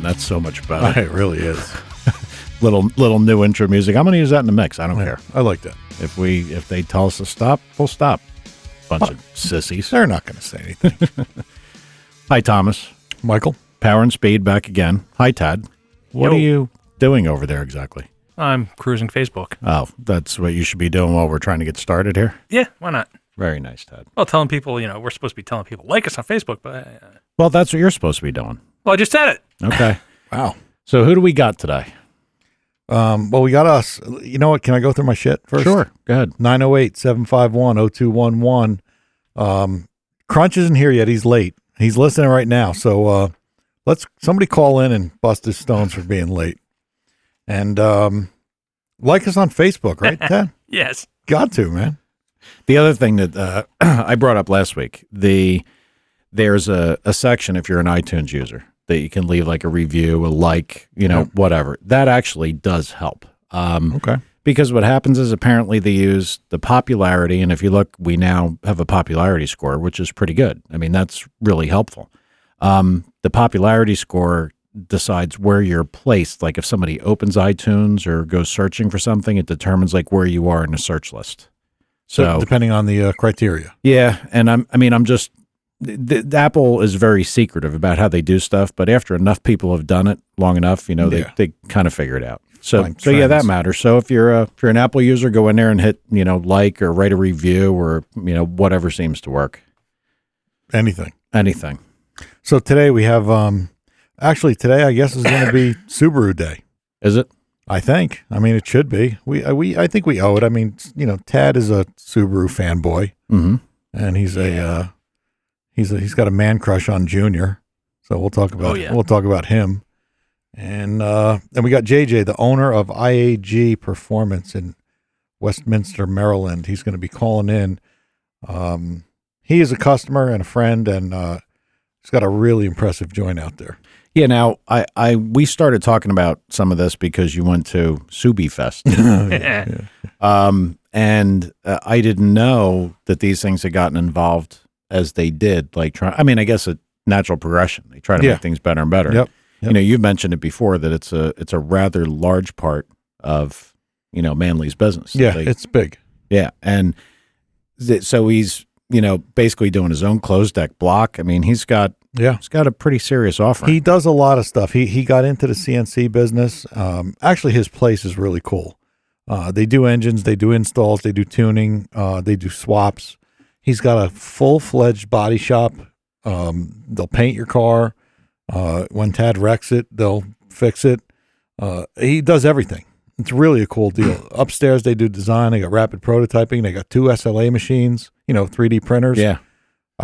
That's so much better. It really is. Little new intro music. I'm going to use that in the mix. I don't care. I like that. If they tell us to stop, we'll stop. Bunch of sissies. They're not going to say anything. Hi, Thomas. Michael. Power and Speed back again. Hi, Tad. What Yo. are you doing over there exactly? I'm cruising Facebook. Oh, that's what you should be doing while we're trying to get started here. Yeah, why not? Very nice, Tad. Well, telling people, we're supposed to be telling people, like us on Facebook, but... Well, that's what you're supposed to be doing. Well, I just said it. Okay. Wow. So who do we got today? Well, we got us. You know what? Can I go through my shit first? Sure. Go ahead. 908-751-0211. Crunch isn't here yet. He's late. He's listening right now. So somebody call in and bust his stones for being late. And like us on Facebook, right, Ted? Yes. Got to, man. The other thing that I brought up last week, there's a section if you're an iTunes user that you can leave like a review, a like, whatever. That actually does help. Okay. Because what happens is apparently they use the popularity, and if you look, we now have a popularity score, which is pretty good. I mean, that's really helpful. The popularity score decides where you're placed. Like if somebody opens iTunes or goes searching for something, it determines like where you are in a search list. So depending on the criteria. Yeah, and Apple is very secretive about how they do stuff, but after enough people have done it long enough, they kind of figure it out. So yeah, that matters. So if you're an Apple user, go in there and hit, like or write a review or, whatever seems to work. Anything. So today we have, today I guess is going to be Subaru Day. Is it? I think. I mean, it should be. I think we owe it. I mean, Tad is a Subaru fanboy, and he's he's got a man crush on Junior. So we'll talk about him. And we got JJ, the owner of IAG Performance in Westminster, Maryland. He's going to be calling in. He is a customer and a friend, and he's got a really impressive joint out there. Yeah. Now, we started talking about some of this because you went to Subi Fest, and I didn't know that these things had gotten involved as they did. I guess a natural progression. They try to make things better and better. Yep. You've mentioned it before that it's a rather large part of Manly's business. Yeah, it's big. Yeah, and so he's basically doing his own closed deck block. I mean, he's got a pretty serious offering. He does a lot of stuff. He got into the CNC business. Actually, his place is really cool. They do engines, they do installs, they do tuning, they do swaps. He's got a full-fledged body shop. They'll paint your car. When Tad wrecks it, they'll fix it. He does everything. It's really a cool deal. Upstairs, they do design. They got rapid prototyping. They got 2 SLA machines, 3D printers. Yeah.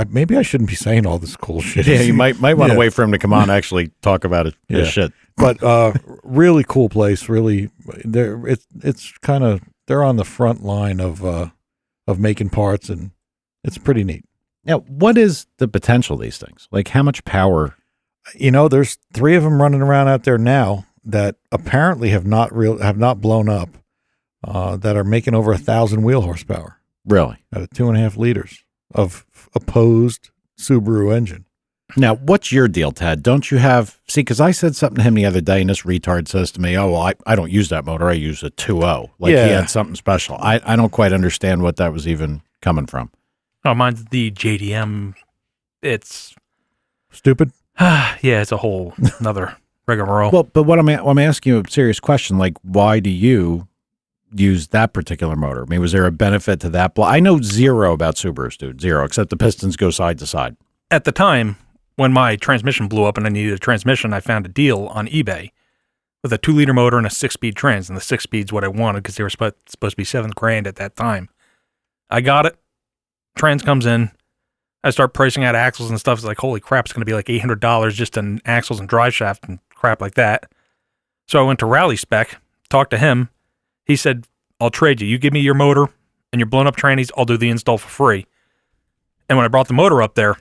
Maybe I shouldn't be saying all this cool shit. Yeah, you might want to wait for him to come on and actually talk about it. His shit. But really cool place. Really, it's kind of, they're on the front line of making parts, and it's pretty neat. Now, what is the potential of these things? Like, how much power? There's 3 of them running around out there now that apparently have not blown up, that are making over 1,000 wheel horsepower. Really? At 2.5 liters of opposed Subaru engine. Now, what's your deal, Tad? Don't you have, because I said something to him the other day, and this retard says to me, oh, well, I don't use that motor. I use a 2.0. He had something special. I don't quite understand what that was even coming from. Oh, mine's the JDM. It's stupid. Yeah, it's a whole another rigmarole. Well, but what I'm asking you a serious question. Like, why do you use that particular motor? I mean, was there a benefit to that? I know zero about Subarus, dude. Zero, except the pistons go side to side. At the time, when my transmission blew up and I needed a transmission, I found a deal on eBay with a 2-liter motor and a 6-speed trans, and the 6-speed's what I wanted because they were supposed to be $7,000 at that time. I got it. Trans comes in. I start pricing out axles and stuff. It's like, holy crap, it's going to be like $800 just in axles and drive shaft and crap like that. So I went to Rally Spec, talked to him. He said, I'll trade you. You give me your motor and your blown up trannies, I'll do the install for free. And when I brought the motor up there,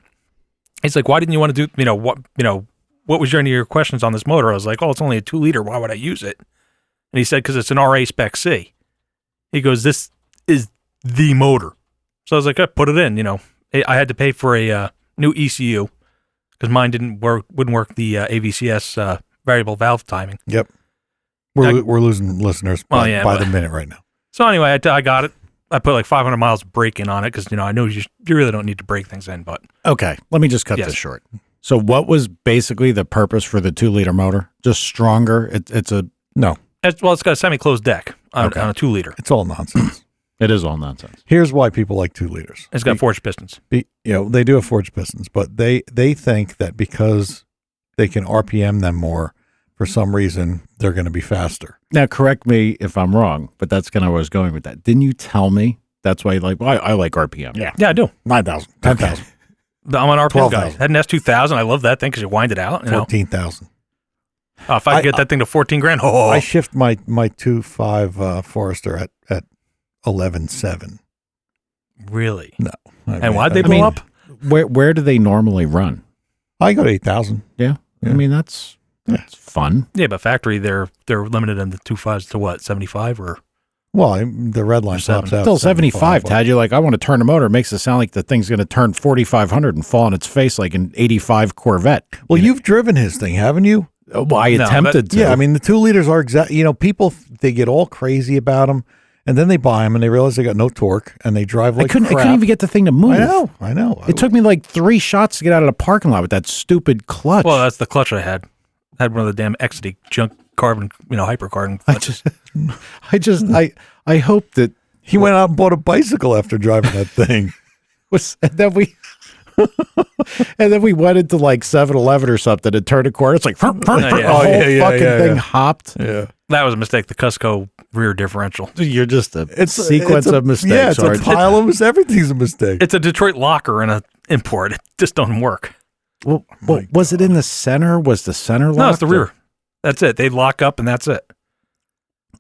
he's like, why didn't you want to do, what was any of your questions on this motor? I was like, oh, it's only a 2-liter. Why would I use it? And he said, because it's an RA Spec C. He goes, this is the motor. So I was like, put it in, I had to pay for a new ECU because mine wouldn't work the AVCS variable valve timing. Yep. We're losing listeners by the minute right now. So anyway, I got it. I put like 500 miles of brake in on it because, I know you really don't need to break things in, but. Okay, let me just cut this short. So what was basically the purpose for the 2-liter motor? Just stronger? No. It's got a semi-closed deck on a 2-liter. It's all nonsense. It is all nonsense. Here's why people like 2 liters. It's got forged pistons. They do have forged pistons, but they think that because they can RPM them more, for some reason, they're going to be faster. Now, correct me if I'm wrong, but that's kind of where I was going with that. Didn't you tell me that's why you like, well, I like RPM? Yeah, I do. 9,000, 10,000. I'm an RPM 12,000. guy. I had an S2000. I love that thing because you wind it out. 14,000. If I could get that thing to 14 grand, I shift my 2.5 Forester at 11.7. Really? No. And why'd they blow up? Where do they normally run? I go to 8,000. Yeah. I mean, that's fun. Yeah, but factory, they're limited in the 2.5s to what, 75 or? Well, the Redline tops out. Still 75, Tad. You're like, I want to turn the motor. It makes it sound like the thing's going to turn 4,500 and fall on its face like an 85 Corvette. Well, you've driven his thing, haven't you? Well, I attempted to. Yeah, I mean, the 2 liters are people, they get all crazy about them, and then they buy them, and they realize they got no torque, and they drive like crap. I couldn't even get the thing to move. I know. It took me like 3 shots to get out of the parking lot with that stupid clutch. Well, that's the clutch I had. I had one of the damn Exidy junk carbon, hypercarbon clutches. I hope that he went out and bought a bicycle after driving that thing. And then we went into like 7-Eleven or something and turned a corner. It's like the whole fucking thing hopped. Yeah, that was a mistake. The Cusco rear differential. You're just a sequence of mistakes. Yeah, it's a pile of mistakes. Everything's a mistake. It's a Detroit locker and an import. It just don't work. Well, was it in the center? Was the center locked? No, it's the rear. That's it. They lock up and that's it.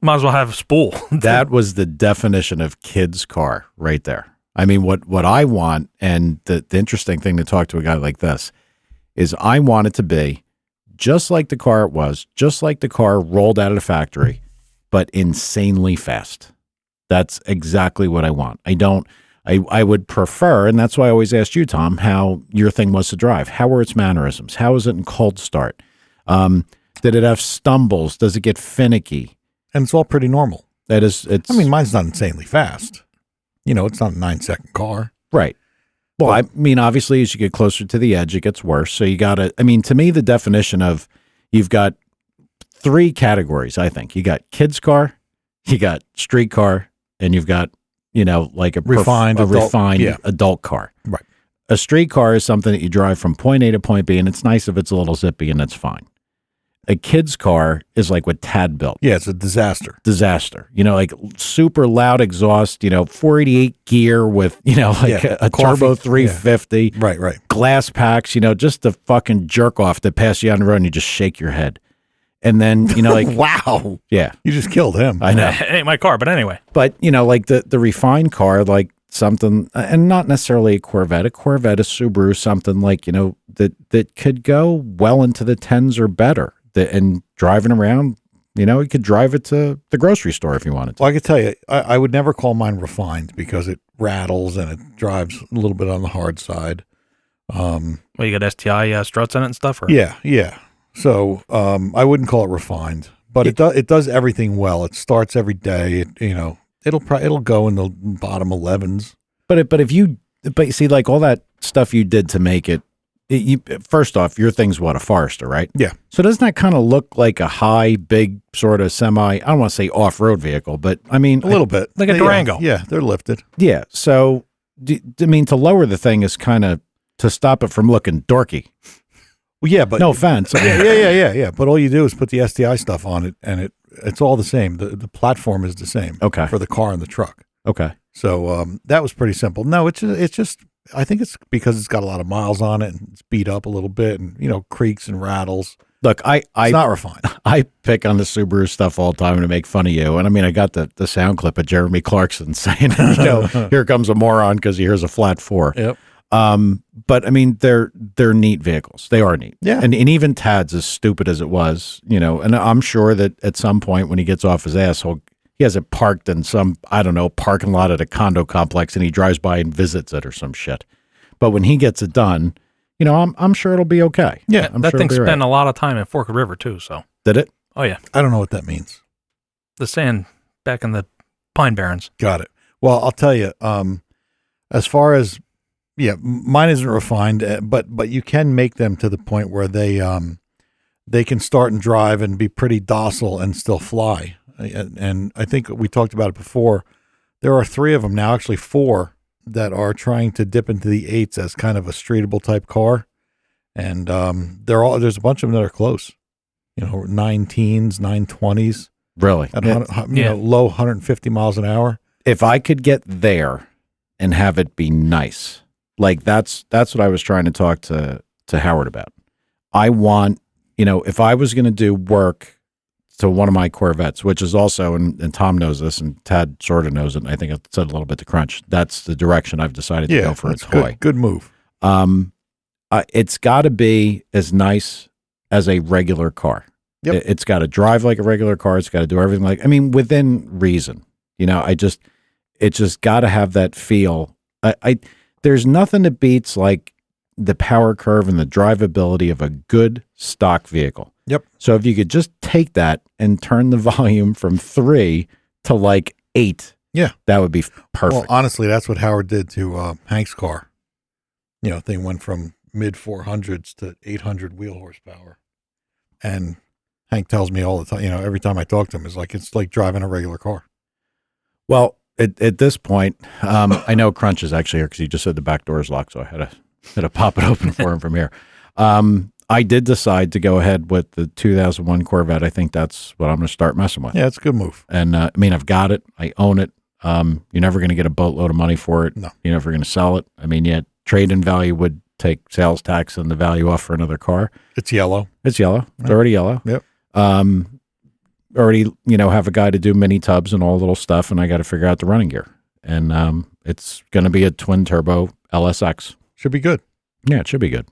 Might as well have a spool. That was the definition of kid's car right there. I mean, what I want, and the interesting thing to talk to a guy like this, is I want it to be just like the car it was, just like the car rolled out of the factory, but insanely fast. That's exactly what I want. I would prefer, and that's why I always asked you, Tom, how your thing was to drive. How were its mannerisms? How is it in cold start? Did it have stumbles? Does it get finicky? And it's all pretty normal. It's. I mean, mine's not insanely fast. It's not a 9-second car. Right. Well, I mean, obviously, as you get closer to the edge, it gets worse. So you got to, to me, the definition of, you've got 3 categories, I think. You got kid's car, you got street car, and you've got, like a refined adult car. Right. A street car is something that you drive from point A to point B, and it's nice if it's a little zippy, and that's fine. A kid's car is like what Tad built. Yeah, it's a disaster. Like super loud exhaust, 488 gear with, a turbo 350. Yeah. Right. Glass packs, just the fucking jerk off that pass you on the road and you just shake your head. And then, wow. Yeah. You just killed him. I know. It ain't my car, but anyway. But, like the refined car, like something, and not necessarily a Corvette, a Subaru, something like, that could go well into the 10s or better. And driving around, you could drive it to the grocery store if you wanted to. Well, I could tell you, I would never call mine refined because it rattles and it drives a little bit on the hard side. Well, you got STI struts in it and stuff? Or? Yeah. So I wouldn't call it refined, but it does everything well. It starts every day. It'll go in the bottom 11s. But you see, like all that stuff you did to make it. First off, your thing's what, a Forester, right? Yeah. So doesn't that kind of look like a high, big sort of semi, I don't want to say off-road vehicle, but I mean. A little bit. Like a Durango. Yeah, they're lifted. Yeah. So, to lower the thing is kind of to stop it from looking dorky. Well, yeah, but. No offense. Yeah. But all you do is put the STI stuff on it and it's all the same. The platform is the same. Okay. For the car and the truck. Okay. So that was pretty simple. No, it's just. I think it's because it's got a lot of miles on it and it's beat up a little bit and, creaks and rattles. Look, it's not refined. I pick on the Subaru stuff all the time to make fun of you. And I got the sound clip of Jeremy Clarkson saying, here comes a moron because he hears a flat 4. Yep. But they're neat vehicles. They are neat. Yeah. And even Tad's, as stupid as it was, and I'm sure that at some point when he gets off his ass, he has it parked in some, parking lot at a condo complex and he drives by and visits it or some shit. But when he gets it done, I'm sure it'll be okay. Yeah, I'm that sure thing it'll be spent right. a lot of time in Fork River too. So Did it? oh yeah, I don't know what that means. the sand back in the Pine Barrens. Got it. Well, I'll tell you, as far as, mine isn't refined, but you can make them to the point where they can start and drive and be pretty docile and still fly. And I think we talked about it before. There are 3 of them now, actually 4, that are trying to dip into the 8s as kind of a streetable type car. And there's a bunch of them that are close, 9 teens, 920s. Really? At low 150 miles an hour. If I could get there and have it be nice, like that's what I was trying to talk to Howard about. I want, if I was going to do work to one of my Corvettes, which is also, and Tom knows this, and Tad sort of knows it, and I think I said a little bit to Crunch, that's the direction I've decided to go for a toy. Good move. It's got to be as nice as a regular car. Yep. It's got to drive like a regular car. It's got to do everything within reason. It just got to have that feel. There's nothing that beats like the power curve and the drivability of a good stock vehicle. Yep. So if you could just take that and turn the volume from 3 to like 8, that would be perfect. Well, honestly, that's what Howard did to Hank's car. Thing went from mid 400s to 800 wheel horsepower. And Hank tells me all the time, every time I talk to him, it's like driving a regular car. Well, at this point, I know Crunch is actually here because he just said the back door is locked, so I had to pop it open for him from here. I did decide to go ahead with the 2001 Corvette. I think that's what I'm going to start messing with. Yeah, it's a good move. And I've got it. I own it. You're never going to get a boatload of money for it. No. You're never going to sell it. Trade-in value would take sales tax and the value off for another car. It's yellow. It's yellow. It's already yellow. Yep. Already, have a guy to do mini tubs and all little stuff, and I got to figure out the running gear. And it's going to be a twin turbo LSX. Should be good. Yeah, it should be good.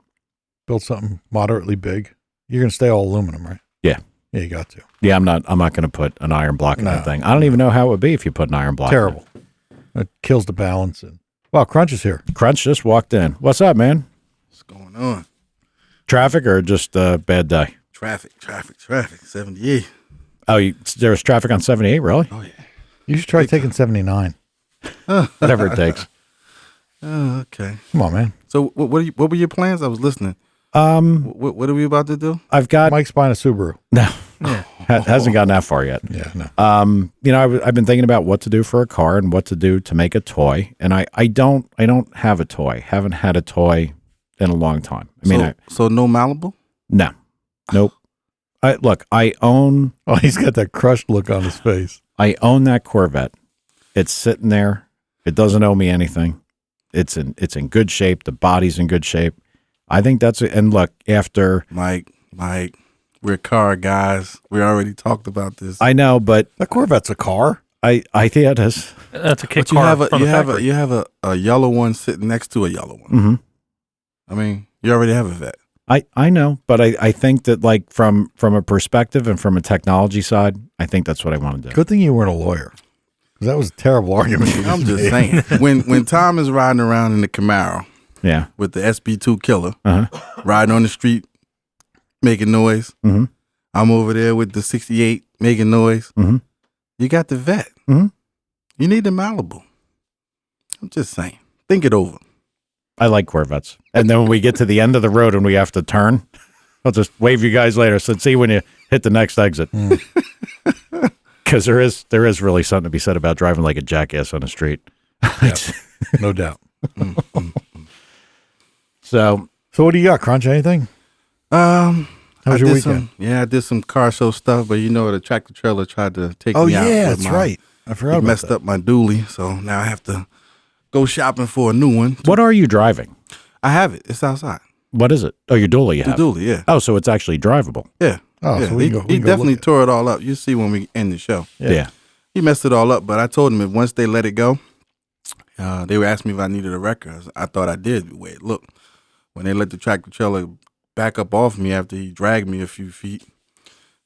Build something moderately big. You're going to stay all aluminum, right? Yeah. Yeah, you got to. Yeah, I'm not going to put an iron block in that thing. I don't even know how it would be if you put an iron block. Terrible. It kills the balance. And wow, Crunch is here. Crunch just walked in. What's up, man? What's going on? Traffic or just a bad day? Traffic. 78. Oh, there was traffic on 78, really? Oh, yeah. You should try taking 79. Whatever it takes. Oh, okay. Come on, man. So what were your plans? I was listening. What are we about to do? I've got Mike's buying a Subaru. no, hasn't gotten that far yet. Yeah, no. I've been thinking about what to do for a car and what to do to make a toy, and I don't have a toy. Haven't had a toy in a long time. So no Malibu? No, nope. I own. Oh, he's got that crushed look on his face. I own that Corvette. It's sitting there. It doesn't owe me anything. It's in good shape. The body's in good shape. I think that's it. And look, after Mike, we're car guys. We already talked about this. I know, but That Corvette's a car. I think it is. That's a kick But you car. have a yellow one sitting next to a yellow one. Mm-hmm. You already have a vet. I know, but I think that like from a perspective and from a technology side, I think that's what I want to do. Good thing you weren't a lawyer. 'Cause that was a terrible argument. I'm just saying. When Tom is riding around in the Camaro Yeah. with the SB2 killer, Uh-huh. riding on the street, making noise. Mm-hmm. I'm over there with the 68 making noise. Mm-hmm. You got the vet. Mm-hmm. You need the Malibu. I'm just saying. Think it over. I like Corvettes. And then when we get to the end of the road and we have to turn, I'll just wave you guys later. So see when you hit the next exit. Because there is really something to be said about driving like a jackass on the street. Yeah, no doubt. So what do you got, Crunch? Anything? How was your weekend? I did some car show stuff, but the tractor trailer tried to take Oh, me out. yeah, with that's right. I forgot It about messed that. up my dually, so now I have to go shopping for a new one. what are you driving? I have it. It's outside. What is it? Oh, your dually you The have. dually, yeah. Oh, so it's actually drivable. Yeah. Oh, yeah. so we he can go definitely look at tore it all up. You see when we end the show. Yeah. He messed it all up, but I told him if once they let it go, they were asking me if I needed a wrecker. I thought I did. Wait, look. When they let the tractor trailer back up off me after he dragged me a few feet,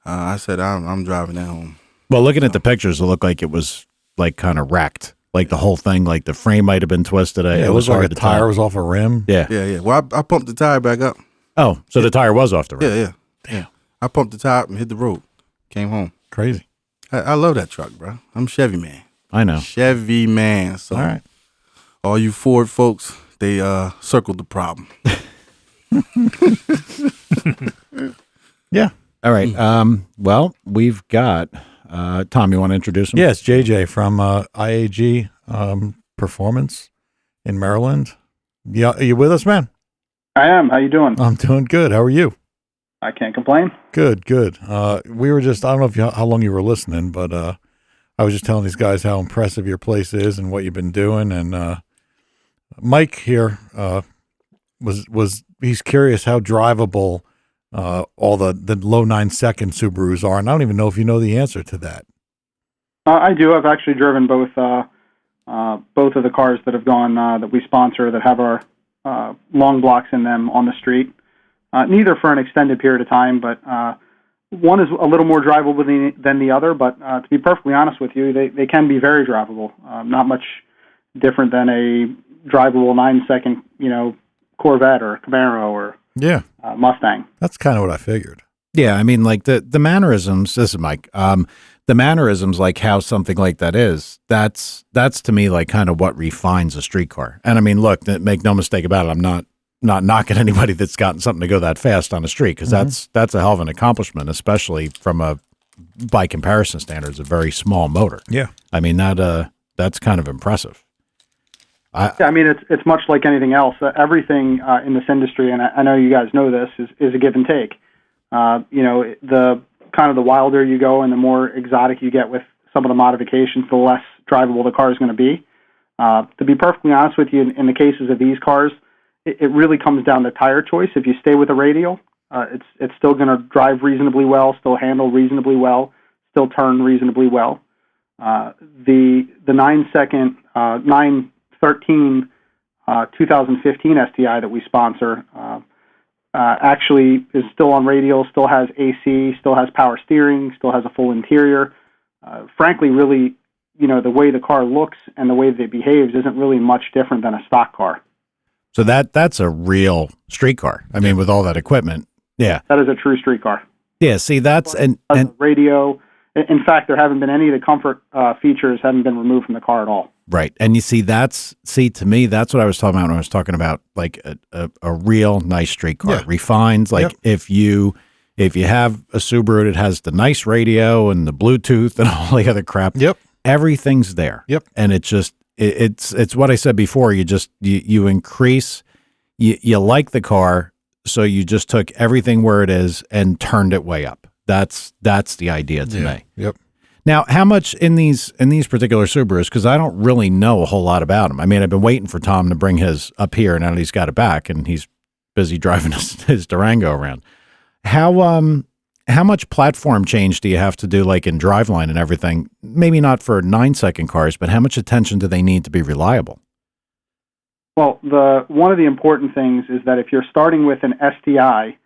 I said, I'm driving that home. Well, looking at the pictures, it looked like it was like kind of wrecked. Like the whole thing, like the frame might have been twisted. Yeah, it was like a tire was off a rim. Yeah. Yeah. Well, I pumped the tire back up. Oh, so the tire was off the rim. Yeah. Damn. I pumped the tire up and hit the road. Came home. Crazy. I love that truck, bro. I'm Chevy man. I know. Chevy man. So All right. all you Ford folks, they circled the problem. Yeah. All right. Well, we've got Tom. You want to introduce him? Yes, JJ from IAG Performance in Maryland. Yeah, are you with us, man? I am. How you doing? I'm doing good. How are you? I can't complain. Good. We were just, I don't know if how long you were listening, but I was just telling these guys how impressive your place is and what you've been doing. And Mike here he's curious how drivable all the low 9-second Subarus are. And I don't even know if you know the answer to that. I do. I've actually driven both of the cars that have gone that we sponsor that have our long blocks in them on the street. Neither for an extended period of time, but one is a little more drivable than the other. But to be perfectly honest with you, they can be very drivable. Not much different than a drivable 9-second, Corvette or Camaro or Mustang. That's kind of what I figured. Yeah, I mean, like the mannerisms. This is Mike. The mannerisms, like how something like that is. That's to me like kind of what refines a street car. And I mean, look, make no mistake about it. I'm not knocking anybody that's gotten something to go that fast on the street, because that's a hell of an accomplishment, especially from by comparison standards, a very small motor. Yeah, I mean that's kind of impressive. I mean, it's much like anything else. Everything in this industry, and I know you guys know this, is a give and take. The kind of the wilder you go and the more exotic you get with some of the modifications, the less drivable the car is going to be. To be perfectly honest with you, in the cases of these cars, it really comes down to tire choice. If you stay with a radial, it's still going to drive reasonably well, still handle reasonably well, still turn reasonably well. The 9-second 913 2015 STI that we sponsor actually is still on radial, still has AC, still has power steering, still has a full interior. Frankly, really, the way the car looks and the way that it behaves isn't really much different than a stock car. So that's a real street car. I mean, with all that equipment. Yeah. That is a true street car. Yeah, see, that's and radio. In fact, there haven't been any of the comfort features haven't been removed from the car at all. Right. And you see, to me, that's what I was talking about when I was talking about like a real nice street car. Yeah. Refines, like if you have a Subaru that has the nice radio and the Bluetooth and all the other crap, everything's there. Yep. And it's just it's what I said before. You increase, you like the car, so you just took everything where it is and turned it way up. That's the idea to me. Yep. Now, how much in these particular Subarus? Because I don't really know a whole lot about them. I mean, I've been waiting for Tom to bring his up here, and now he's got it back, and he's busy driving his Durango around. How much platform change do you have to do, like in driveline and everything? Maybe not for 9-second cars, but how much attention do they need to be reliable? Well, one of the important things is that if you're starting with an STI,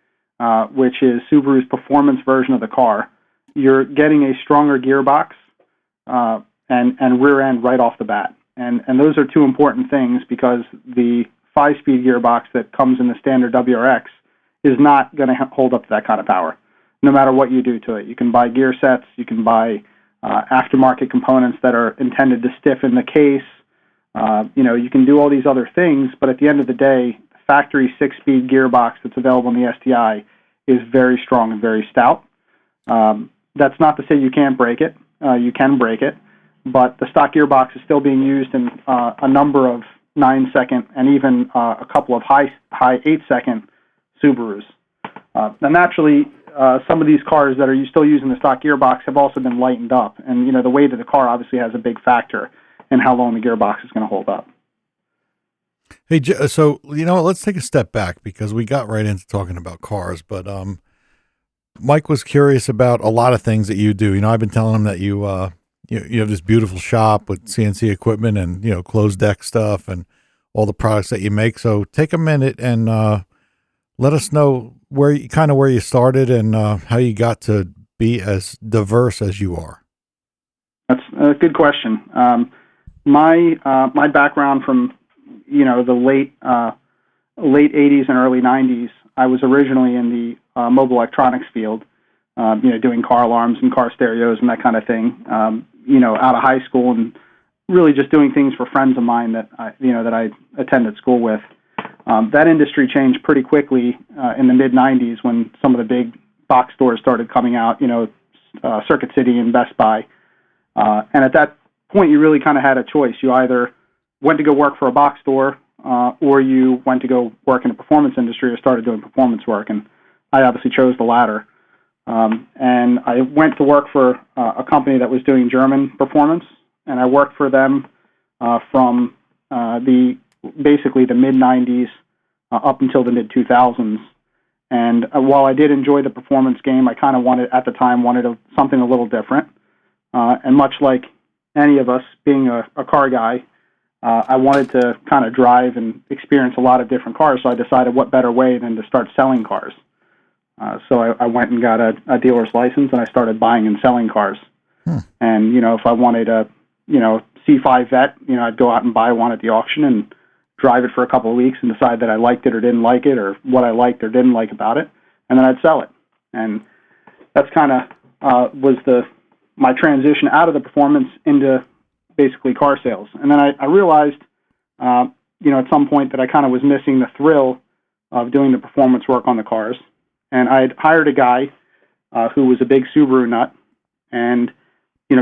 which is Subaru's performance version of the car, you're getting a stronger gearbox and rear end right off the bat. And those are two important things, because the 5-speed gearbox that comes in the standard WRX is not going to hold up to that kind of power, no matter what you do to it. You can buy gear sets, you can buy aftermarket components that are intended to stiffen the case. You can do all these other things, but at the end of the day, the factory 6-speed gearbox that's available in the STI is very strong and very stout. That's not to say you can't break it. You can break it, but the stock gearbox is still being used in a number of 9-second and even a couple of high 8-second Subarus. And naturally, some of these cars that are still using the stock gearbox have also been lightened up, and the weight of the car obviously has a big factor in how long the gearbox is going to hold up. Hey, so let's take a step back, because we got right into talking about cars, but Mike was curious about a lot of things that you do. I've been telling him that you have this beautiful shop with CNC equipment and closed deck stuff and all the products that you make. So take a minute and let us know where you started and how you got to be as diverse as you are. That's a good question. my background from the late 80s and early 90s, I was originally in the mobile electronics field, doing car alarms and car stereos and that kind of thing. Out of high school and really just doing things for friends of mine that I attended school with. That industry changed pretty quickly in the mid 90s when some of the big box stores started coming out. Circuit City and Best Buy, and at that point, you really kind of had a choice. You either went to go work for a box store, or you went to go work in the performance industry or started doing performance work. And I obviously chose the latter. And I went to work for a company that was doing German performance, and I worked for them from basically the mid 90s up until the mid 2000s. And while I did enjoy the performance game, I kind of wanted something a little different. And much like any of us, being a car guy, I wanted to kind of drive and experience a lot of different cars. So I decided what better way than to start selling cars. So I went and got a dealer's license, and I started buying and selling cars. And if I wanted a C5 Vet, I'd go out and buy one at the auction and drive it for a couple of weeks and decide that I liked it or didn't like it, or what I liked or didn't like about it, and then I'd sell it. And that's kind of was my transition out of the performance into basically car sales. And then I realized, at some point that I kind of was missing the thrill of doing the performance work on the cars. And I'd hired a guy who was a big Subaru nut, and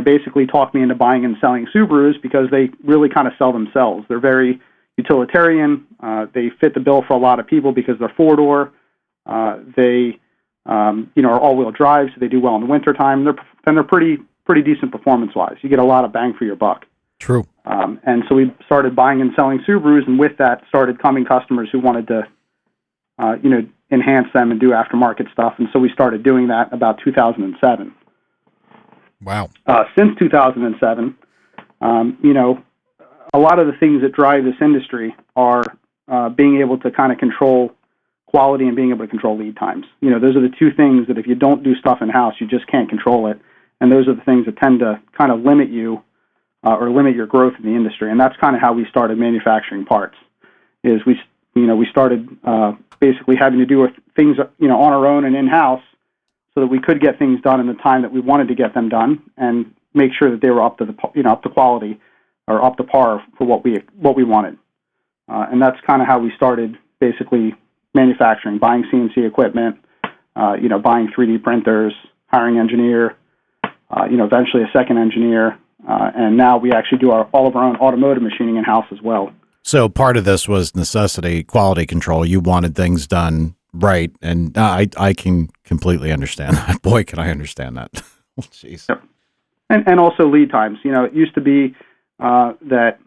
basically talked me into buying and selling Subarus because they really kind of sell themselves. They're very utilitarian. They fit the bill for a lot of people because they're four-door. They are all-wheel drive, so they do well in the wintertime. They're pretty decent performance-wise. You get a lot of bang for your buck. True. And so we started buying and selling Subarus, and with that started coming customers who wanted to, enhance them and do aftermarket stuff. And so we started doing that about 2007. Wow. Since 2007, a lot of the things that drive this industry are being able to kind of control quality and being able to control lead times. Those are the two things that if you don't do stuff in-house, you just can't control it. And those are the things that tend to kind of limit you or limit your growth in the industry. And that's kind of how we started manufacturing parts. Is we started basically having to do things on our own and in-house so that we could get things done in the time that we wanted to get them done and make sure that they were up to quality or up to par for what we wanted. And that's kind of how we started basically manufacturing, buying CNC equipment, buying 3D printers, hiring an engineer, eventually a second engineer, and now we actually do all of our own automotive machining in-house as well. So part of this was necessity, quality control. You wanted things done right, and I can completely understand that. Boy, can I understand that. Jeez. Yep. And also lead times. It used to be that,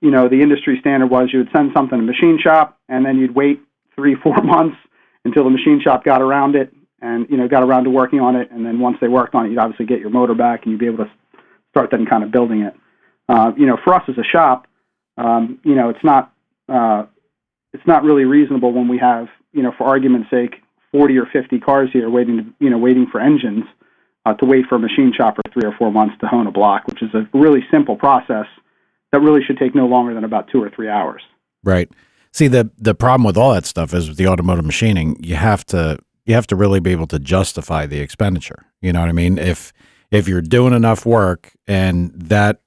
the industry standard was you would send something to the machine shop, and then you'd wait 3-4 months until the machine shop got around it and, got around to working on it. And then once they worked on it, you'd obviously get your motor back and you'd be able to start then kind of building it. For us as a shop, it's not really reasonable when we have, for argument's sake, 40 or 50 cars here waiting for engines to wait for a machine shop for 3 or 4 months to hone a block, which is a really simple process that really should take no longer than about 2 or 3 hours. Right. See, the problem with all that stuff is with the automotive machining, you have to really be able to justify the expenditure. You know what I mean? If you're doing enough work and that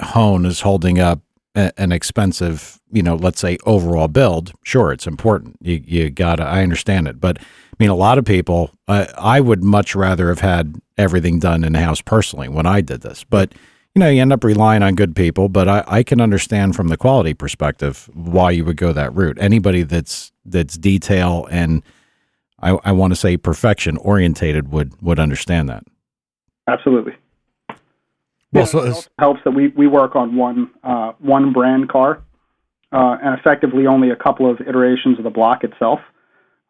hone is holding up an expensive, let's say overall build, sure, it's important. You gotta, I understand it. But I mean, a lot of people, I would much rather have had everything done in the house personally when I did this. But, you end up relying on good people. But I can understand from the quality perspective why you would go that route. Anybody that's detail and I want to say perfection orientated would understand that. Absolutely. Well, yeah, so it helps that we work on one brand car, and effectively only a couple of iterations of the block itself.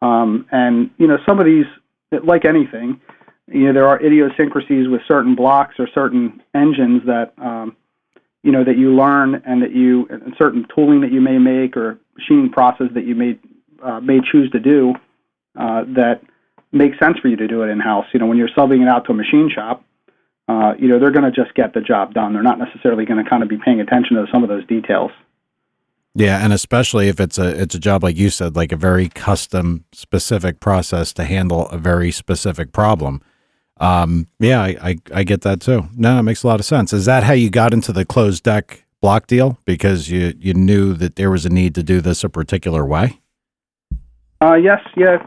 And some of these, like anything, there are idiosyncrasies with certain blocks or certain engines that that you learn and certain tooling that you may make or machining process that you may choose to do that makes sense for you to do it in house. When you're subbing it out to a machine shop, they're going to just get the job done. They're not necessarily going to kind of be paying attention to some of those details. Yeah, and especially if it's a job like you said, like a very custom specific process to handle a very specific problem. I get that too. No, it makes a lot of sense. Is that how you got into the closed deck block deal? Because you knew that there was a need to do this a particular way? Yes, yeah.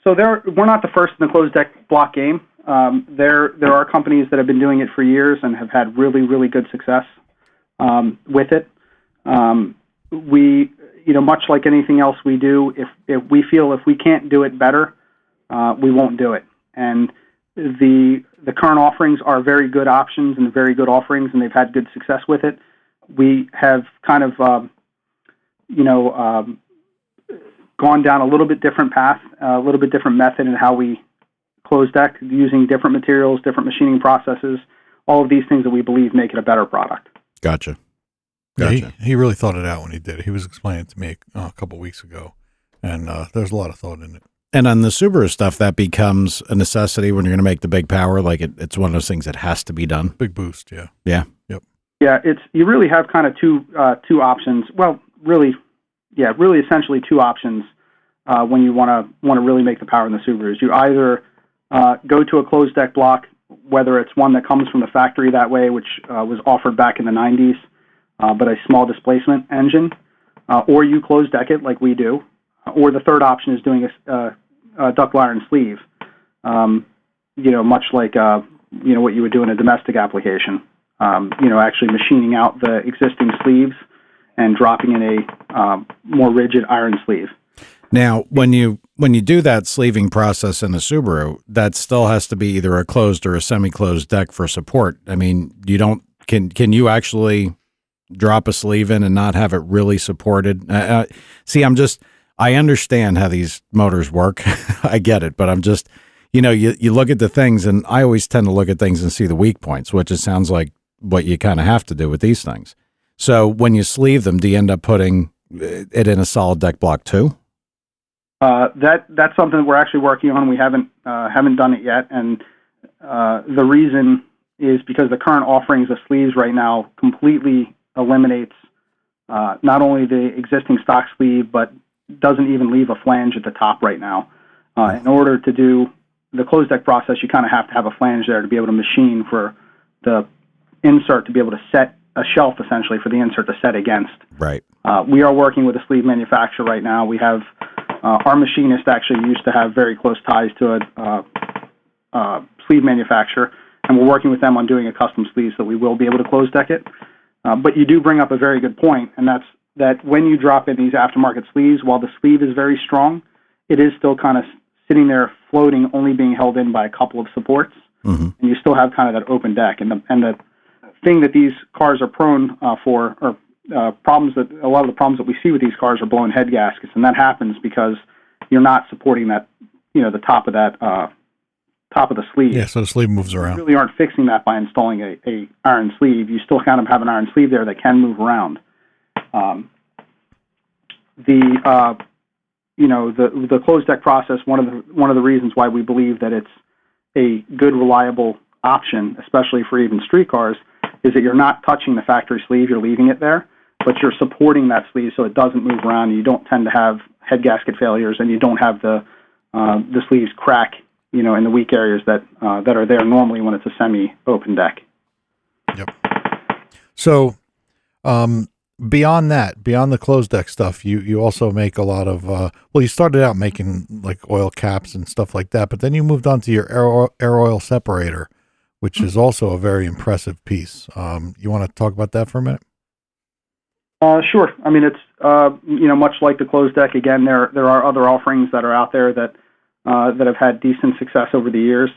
So we're not the first in the closed deck block game. There are companies that have been doing it for years and have had really, really good success with it. We, much like anything else we do, if we feel if we can't do it better, we won't do it. And the current offerings are very good options and very good offerings, and they've had good success with it. We have kind of, gone down a little bit different path, a little bit different method in how we close deck, using different materials, different machining processes, all of these things that we believe make it a better product. Gotcha. Yeah, he really thought it out when he did it. He was explaining it to me a couple of weeks ago, and there's a lot of thought in it. And on the Subaru stuff, that becomes a necessity when you're going to make the big power. Like it's one of those things that has to be done. Big boost, yeah. Yeah. Yep. Yeah, you really have kind of two options. Well, really essentially two options when you want to really make the power in the Subarus. You either go to a closed deck block, whether it's one that comes from the factory that way, which was offered back in the 90s, but a small displacement engine, or you close deck it like we do, or the third option is doing a ductile iron sleeve, much like what you would do in a domestic application. Actually machining out the existing sleeves and dropping in a more rigid iron sleeve. Now, when you do that sleeving process in a Subaru, that still has to be either a closed or a semi-closed deck for support. I mean, can you actually drop a sleeve in and not have it really supported? See, I understand how these motors work. I get it, but I'm just, you look at the things, and I always tend to look at things and see the weak points, which it sounds like what you kind of have to do with these things. So when you sleeve them, do you end up putting it in a solid deck block too? That's something that we're actually working on. We haven't done it yet, and the reason is because the current offerings of sleeves right now completely eliminates not only the existing stock sleeve, but doesn't even leave a flange at the top right now. In order to do the closed deck process, you kind of have to have a flange there to be able to machine for the insert to be able to set a shelf essentially for the insert to set against. Right. We are working with a sleeve manufacturer right now. We have our machinist actually used to have very close ties to a sleeve manufacturer, and we're working with them on doing a custom sleeve so we will be able to close deck it. But you do bring up a very good point, and that's that when you drop in these aftermarket sleeves, while the sleeve is very strong, it is still kind of sitting there floating, only being held in by a couple of supports, and you still have kind of that open deck. And the thing that these cars are prone for, or problems that a lot of the problems that we see with these cars are blown head gaskets, and that happens because you're not supporting that, the top of that top of the sleeve. Yeah, so the sleeve moves around. You really aren't fixing that by installing a iron sleeve. You still kind of have an iron sleeve there that can move around. The closed deck process. One of the reasons why we believe that it's a good, reliable option, especially for even street cars, is that you're not touching the factory sleeve. You're leaving it there, but you're supporting that sleeve so it doesn't move around. And you don't tend to have head gasket failures, and you don't have the sleeves crack, in the weak areas that are there normally when it's a semi-open deck. Yep. So, beyond the closed deck stuff, you also make a lot of, you started out making like oil caps and stuff like that, but then you moved on to your air oil separator, which is also a very impressive piece. You want to talk about that for a minute? Sure. I mean, it's, much like the closed deck, again, there are other offerings that are out there that have had decent success over the years.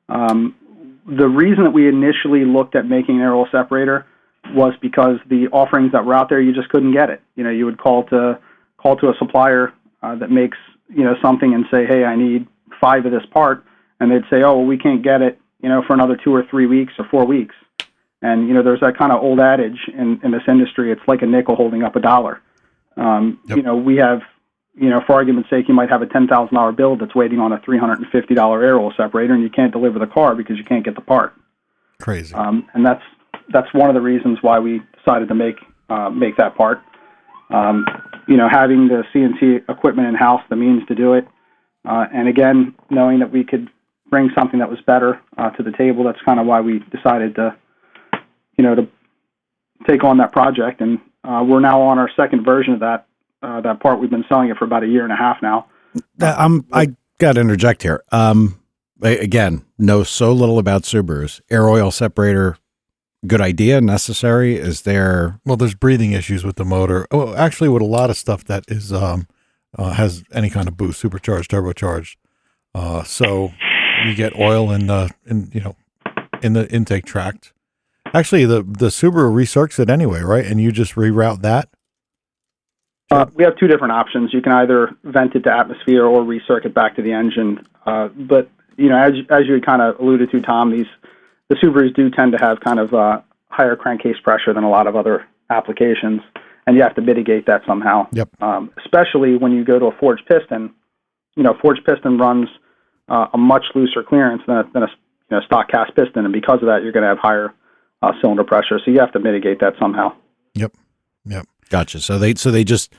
The reason that we initially looked at making an air oil separator was because the offerings that were out there, you just couldn't get it. You would call to a supplier that makes, something and say, hey, I need 5 of this part. And they'd say, oh, well, we can't get it, for another 2 or 3 weeks or 4 weeks. And, there's that kind of old adage in this industry, it's like a nickel holding up a dollar. Yep. We have, for argument's sake, you might have a $10,000 bill that's waiting on a $350 air oil separator, and you can't deliver the car because you can't get the part. Crazy. And that's one of the reasons why we decided to make that part. Having the CNC equipment in house, the means to do it, and again, knowing that we could bring something that was better to the table. That's kind of why we decided to take on that project, and we're now on our second version of that part. We've been selling it for about a year and a half now. I got to interject here. Again, know so little about Subarus. Air oil separator, good idea, necessary? Is there? Well, there's breathing issues with the motor. Oh, actually, with a lot of stuff that is has any kind of boost, supercharged, turbocharged. So you get oil in the intake tract. Actually, the Subaru recircs it anyway, right? And you just reroute that. We have two different options. You can either vent it to atmosphere or recirc it back to the engine. But as you kind of alluded to, Tom, the Subarus do tend to have kind of higher crankcase pressure than a lot of other applications, and you have to mitigate that somehow. Yep. Especially when you go to a forged piston. Forged piston runs a much looser clearance than a stock cast piston, and because of that, you're going to have higher cylinder pressure. So you have to mitigate that somehow. Yep. Gotcha. So they just,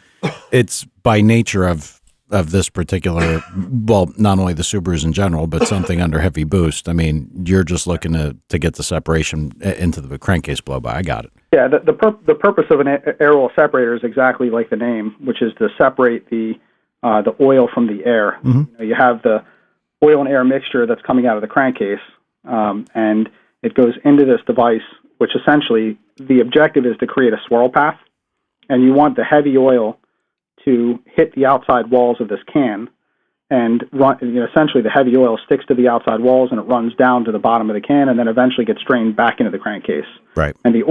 it's by nature of this particular, well, not only the Subarus in general, but something under heavy boost. I mean, you're just looking to get the separation into the crankcase blow by. I got it. Yeah, the purpose of an air oil separator is exactly like the name, which is to separate the oil from the air. Mm-hmm. You have the oil and air mixture that's coming out of the crankcase, and it goes into this device, which essentially the objective is to create a swirl path, and you want the heavy oil to hit the outside walls of this can and run. Essentially, the heavy oil sticks to the outside walls and it runs down to the bottom of the can, and then eventually gets drained back into the crankcase. Right. And the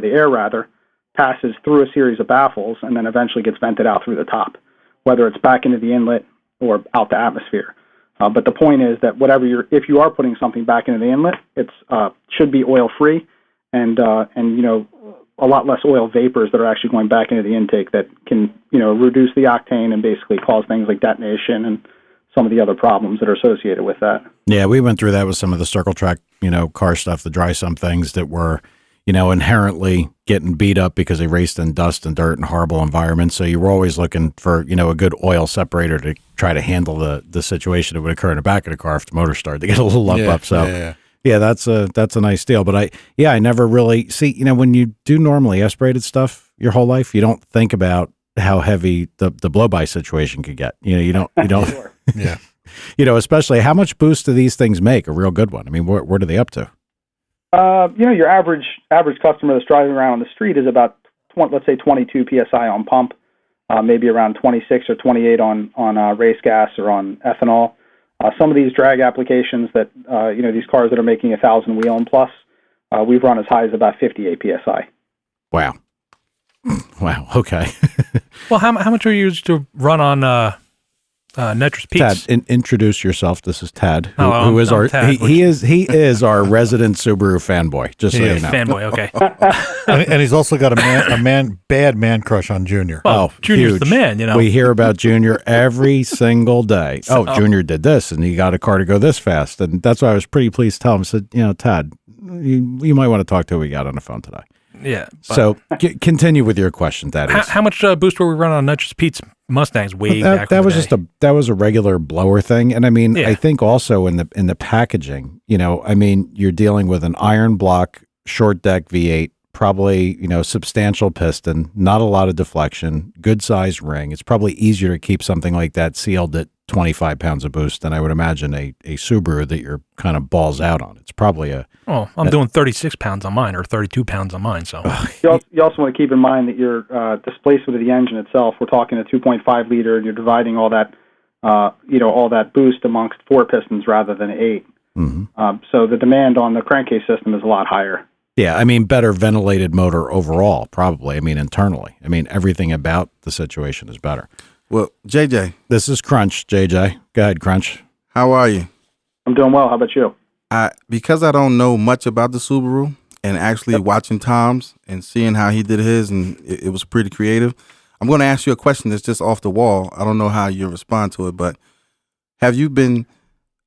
air passes through a series of baffles and then eventually gets vented out through the top, whether it's back into the inlet or out the atmosphere. But the point is that if you are putting something back into the inlet, it's should be oil free, and a lot less oil vapors that are actually going back into the intake that can reduce the octane and basically cause things like detonation and some of the other problems that are associated with that. Yeah, we went through that with some of the circle track, car stuff, the dry sump things that were, inherently getting beat up because they raced in dust and dirt and horrible environments. So you were always looking for, a good oil separator to try to handle the situation that would occur in the back of the car if the motor started to get a little lump up. So yeah, that's a nice deal. But I never really see, when you do normally aspirated stuff your whole life, you don't think about how heavy the blow-by situation could get. You don't. Sure. Yeah. Especially how much boost do these things make? A real good one. I mean, what are they up to? Your average customer that's driving around on the street is about, let's say 22 psi on pump, maybe around 26 or 28 on race gas or on ethanol. Some of these drag applications that these cars that are making 1,000 wheel and plus, we've run as high as about 58 psi. Wow. Okay. Well, how much are you used to run on nitrous peaks? Tad, introduce yourself. This is Tad, who I'm is our Tad, he is our resident Subaru fanboy. Just so you know, fanboy. Okay. and he's also got a bad man crush on Junior. Oh, Junior's huge. the man. We hear about Junior every single day. Junior did this, and he got a car to go this fast, and that's why I was pretty pleased to tell him. I said, Tad, you might want to talk to who we got on the phone today. Yeah. So continue with your question, That is. How much boost were we running on nitrous peaks Mustangs way back? That was that was a regular blower thing, and I mean, Yeah. I think also in the packaging, you're dealing with an iron block, short deck V8, probably substantial piston, not a lot of deflection, good size ring. It's probably easier to keep something like that sealed at 25 pounds of boost than I would imagine a Subaru that you're kind of balls out on. It's probably I'm doing 36 pounds on mine or 32 pounds on mine. So You also want to keep in mind that your displacement of the engine itself, we're talking a 2.5 liter, and you're dividing all that, all that boost amongst 4 pistons rather than 8. Mm-hmm. So the demand on the crankcase system is a lot higher. Yeah, I mean, better ventilated motor overall, probably. I mean, internally. I mean, everything about the situation is better. Well, JJ. This is Crunch, JJ. Go ahead, Crunch. How are you? I'm doing well. How about you? Because I don't know much about the Subaru, and actually watching Tom's and seeing how he did his, and it was pretty creative, I'm going to ask you a question that's just off the wall. I don't know how you respond to it, but have you been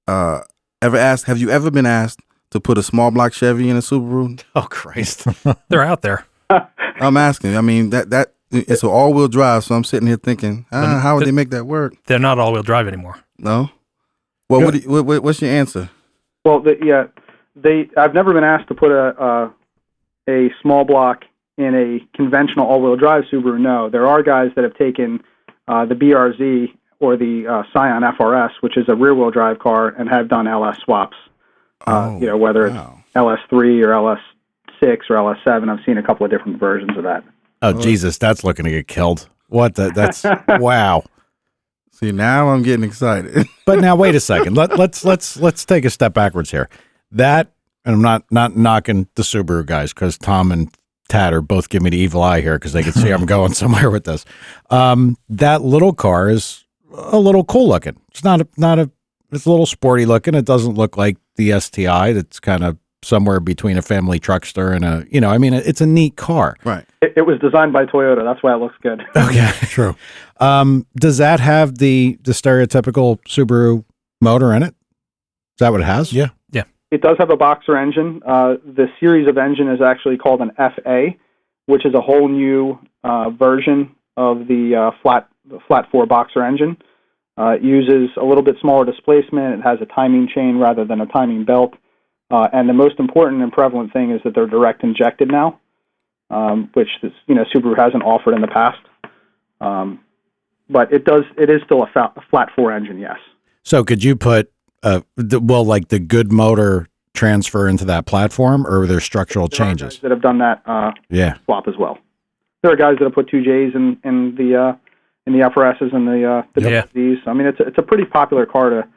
ever been asked to put a small block Chevy in a Subaru? Oh Christ! They're out there. I'm asking. I mean, that it's an all-wheel drive, so I'm sitting here thinking, how would they make that work? They're not all-wheel drive anymore. No. Well, what's your answer? Well, I've never been asked to put a small block in a conventional all-wheel drive Subaru. No, there are guys that have taken the BRZ or the Scion FRS, which is a rear-wheel drive car, and have done LS swaps. Whether it's LS3 or LS6 or LS7, I've seen a couple of different versions of that. Oh Jesus, that's looking to get killed. What? That's wow. See, now I'm getting excited. But now wait a second. Let's take a step backwards here. That, and I'm not knocking the Subaru guys because Tom and Tad are both giving me the evil eye here because they can see I'm going somewhere with this. That little car is a little cool looking. It's not a. It's a little sporty looking. It doesn't look like the STI. That's kind of somewhere between a family truckster and a. It's a neat car. Right. It was designed by Toyota. That's why it looks good. Okay, true. Does that have the stereotypical Subaru motor in it? Is that what it has? Yeah. It does have a boxer engine. The series of engine is actually called an FA, which is a whole new version of the flat four boxer engine. It uses a little bit smaller displacement. It has a timing chain rather than a timing belt. And the most important and prevalent thing is that they're direct injected now, which Subaru hasn't offered in the past. But it is still a flat four engine, yes. So could you put like the good motor transfer into that platform, or are there structural changes? Guys that have done that swap as well. There are guys that have put 2Js in the FRSs and the BZs. I mean, it's a pretty popular car to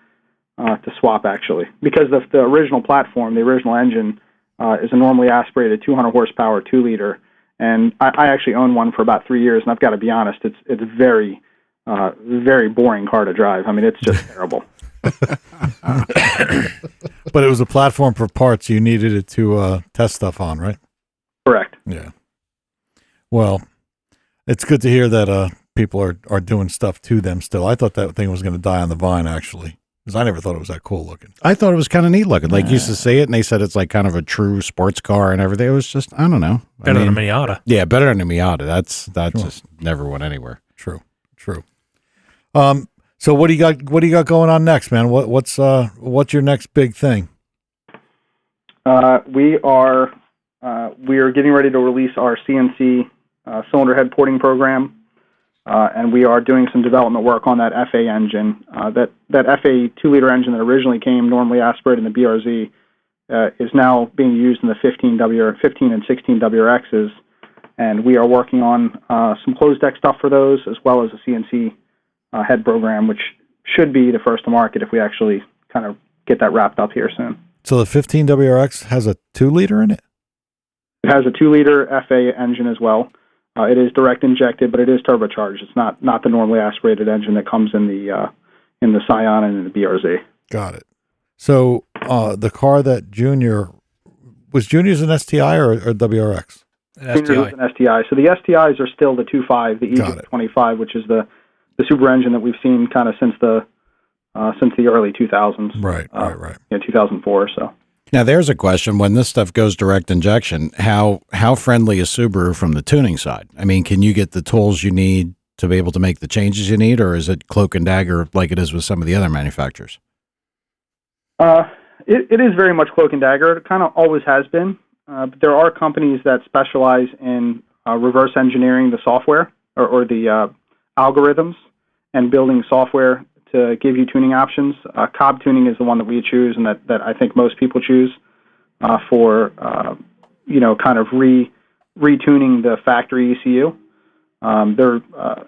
swap actually, because the original platform, the original engine, is a normally aspirated 200 horsepower 2-liter, and I actually own one for about 3 years, and I've got to be honest, it's very very boring car to drive. I mean, it's just terrible. But it was a platform for parts. You needed it to test stuff on, right? Correct. Yeah. Well, it's good to hear that people are doing stuff to them still. I thought that thing was going to die on the vine, actually, because I never thought it was that cool looking. I thought it was kind of neat looking. Like, used to see it, and they said it's like kind of a true sports car and everything. It was just, I don't know. Better than a Miata. Yeah, better than a Miata. That just never went anywhere. True. So what do you got going on next, man? What's your next big thing? We are getting ready to release our CNC cylinder head porting program, and we are doing some development work on that FA engine. That FA 2-liter engine that originally came normally aspirated in the BRZ is now being used in the 15 and 16 WRXs, and we are working on some closed deck stuff for those, as well as a CNC head program, which should be the first to market if we actually kind of get that wrapped up here soon. So the 15 WRX has a 2-liter in it? It has a 2-liter FA engine as well. It is direct injected, but it is turbocharged. It's not the normally aspirated engine that comes in the Scion and in the BRZ. Got it. So the car that Junior's an STI or Junior's WRX? is an STI. So the STIs are still the 2.5, the EJ25, which is the super engine that we've seen kind of since the early 2000s. Right. 2004 or so. Now, there's a question. When this stuff goes direct injection, how friendly is Subaru from the tuning side? I mean, can you get the tools you need to be able to make the changes you need, or is it cloak and dagger like it is with some of the other manufacturers? It is very much cloak and dagger. It kind of always has been. But there are companies that specialize in reverse engineering the software or the algorithms and building software to give you tuning options. Cobb tuning is the one that we choose and that I think most people choose for kind of retuning the factory ECU. They're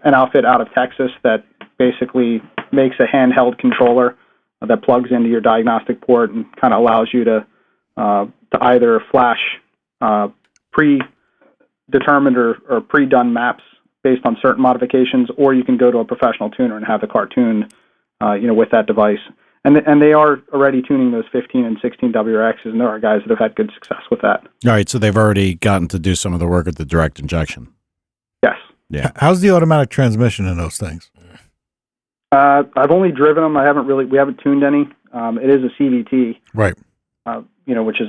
an outfit out of Texas that basically makes a handheld controller that plugs into your diagnostic port and kind of allows you to either flash predetermined or pre-done maps based on certain modifications, or you can go to a professional tuner and have the car tuned, with that device. And they are already tuning those 15 and 16 WRXs, and there are guys that have had good success with that. All right, so they've already gotten to do some of the work at the direct injection. Yes. Yeah. How's the automatic transmission in those things? I've only driven them. We haven't tuned any. It is a CVT. Right. which is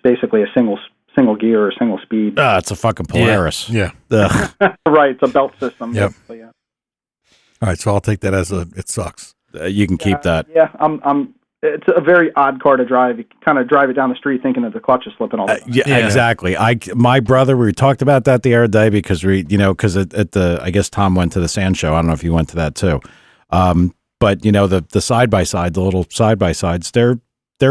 basically a single gear or single speed. It's a fucking Polaris. Yeah. Right, it's a belt system. Yep. Basically, yeah. All right, so I'll take that as it sucks. You can keep that. Yeah, it's a very odd car to drive. You kind of drive it down the street thinking that the clutch is slipping all the time. Yeah, exactly. My brother, we talked about that the other day because because at the, I guess Tom went to the sand show. I don't know if you went to that too. But the side by side, the little side by sides, they're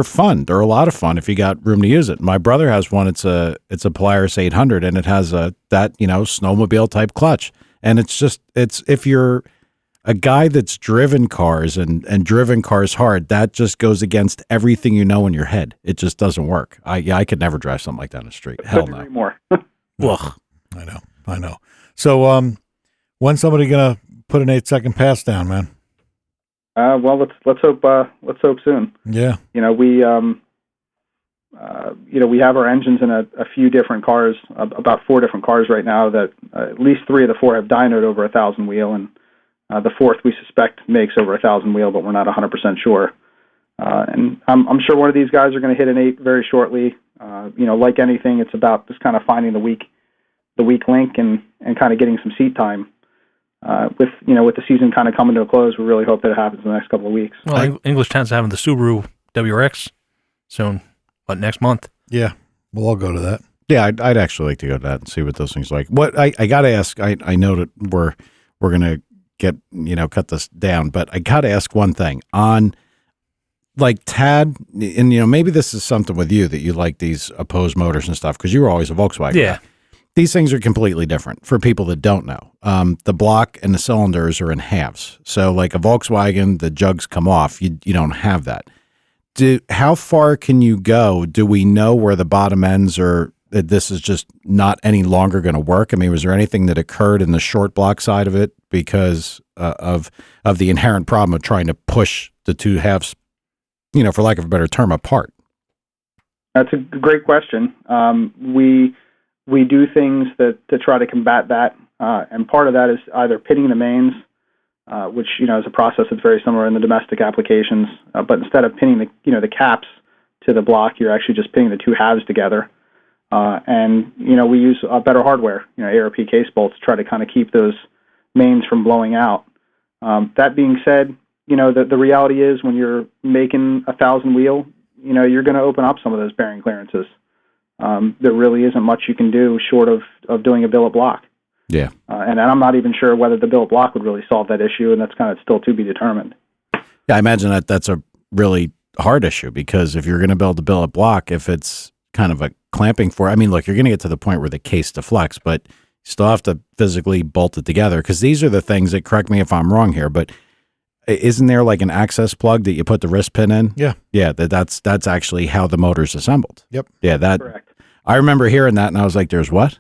fun. They're a lot of fun if you got room to use it. My brother has one. It's a Polaris 800, and it has that snowmobile type clutch. And it's if you're a guy that's driven cars and driven cars hard, that just goes against everything in your head. It just doesn't work. I could never drive something like that in the street. Hell no. More. Ugh. I know. So, when's somebody gonna put an 8-second pass down, man? Well, let's hope soon. Yeah. We have our engines in a few different cars, about 4 different cars right now. That at least 3 of the 4 have dynoed over 1,000 wheel, and the 4th we suspect makes over 1,000 wheel, but we're not 100% sure. And I'm sure one of these guys are going to hit an 8 very shortly. Like anything, it's about just kind of finding the weak link and kind of getting some seat time. With the season kind of coming to a close, we really hope that it happens in the next couple of weeks. Well, English Town's having the Subaru WRX soon, next month? Yeah, we'll all go to that. Yeah, I'd actually like to go to that and see what those things are like. What I got to ask, I know that we're gonna get cut this down, but I got to ask one thing on like Tad, and maybe this is something with you that you like these opposed motors and stuff because you were always a Volkswagen Yeah. guy. These things are completely different for people that don't know. The block and the cylinders are in halves. So like a Volkswagen, the jugs come off. You don't have that. How far can you go? Do we know where the bottom ends are? That this is just not any longer going to work? I mean, was there anything that occurred in the short block side of it because of the inherent problem of trying to push the two halves, for lack of a better term, apart? That's a great question. We do things to try to combat that, and part of that is either pitting the mains, which is a process that's very similar in the domestic applications. But instead of pinning the caps to the block, you're actually just pinning the two halves together. And we use better hardware, ARP case bolts, to try to kind of keep those mains from blowing out. That being said, the reality is when you're making 1,000 wheel, you're going to open up some of those bearing clearances. There really isn't much you can do short of doing a billet block. Yeah. And I'm not even sure whether the billet block would really solve that issue, and that's kind of still to be determined. Yeah, I imagine that's a really hard issue because if you're going to build a billet block, if it's kind of a clamping for, I mean, look, you're going to get to the point where the case deflects, but you still have to physically bolt it together because these are the things that, correct me if I'm wrong here, but isn't there like an access plug that you put the wrist pin in? Yeah. Yeah, that's actually how the motor's assembled. Yep. Yeah, Correct. I remember hearing that and I was like, there's what?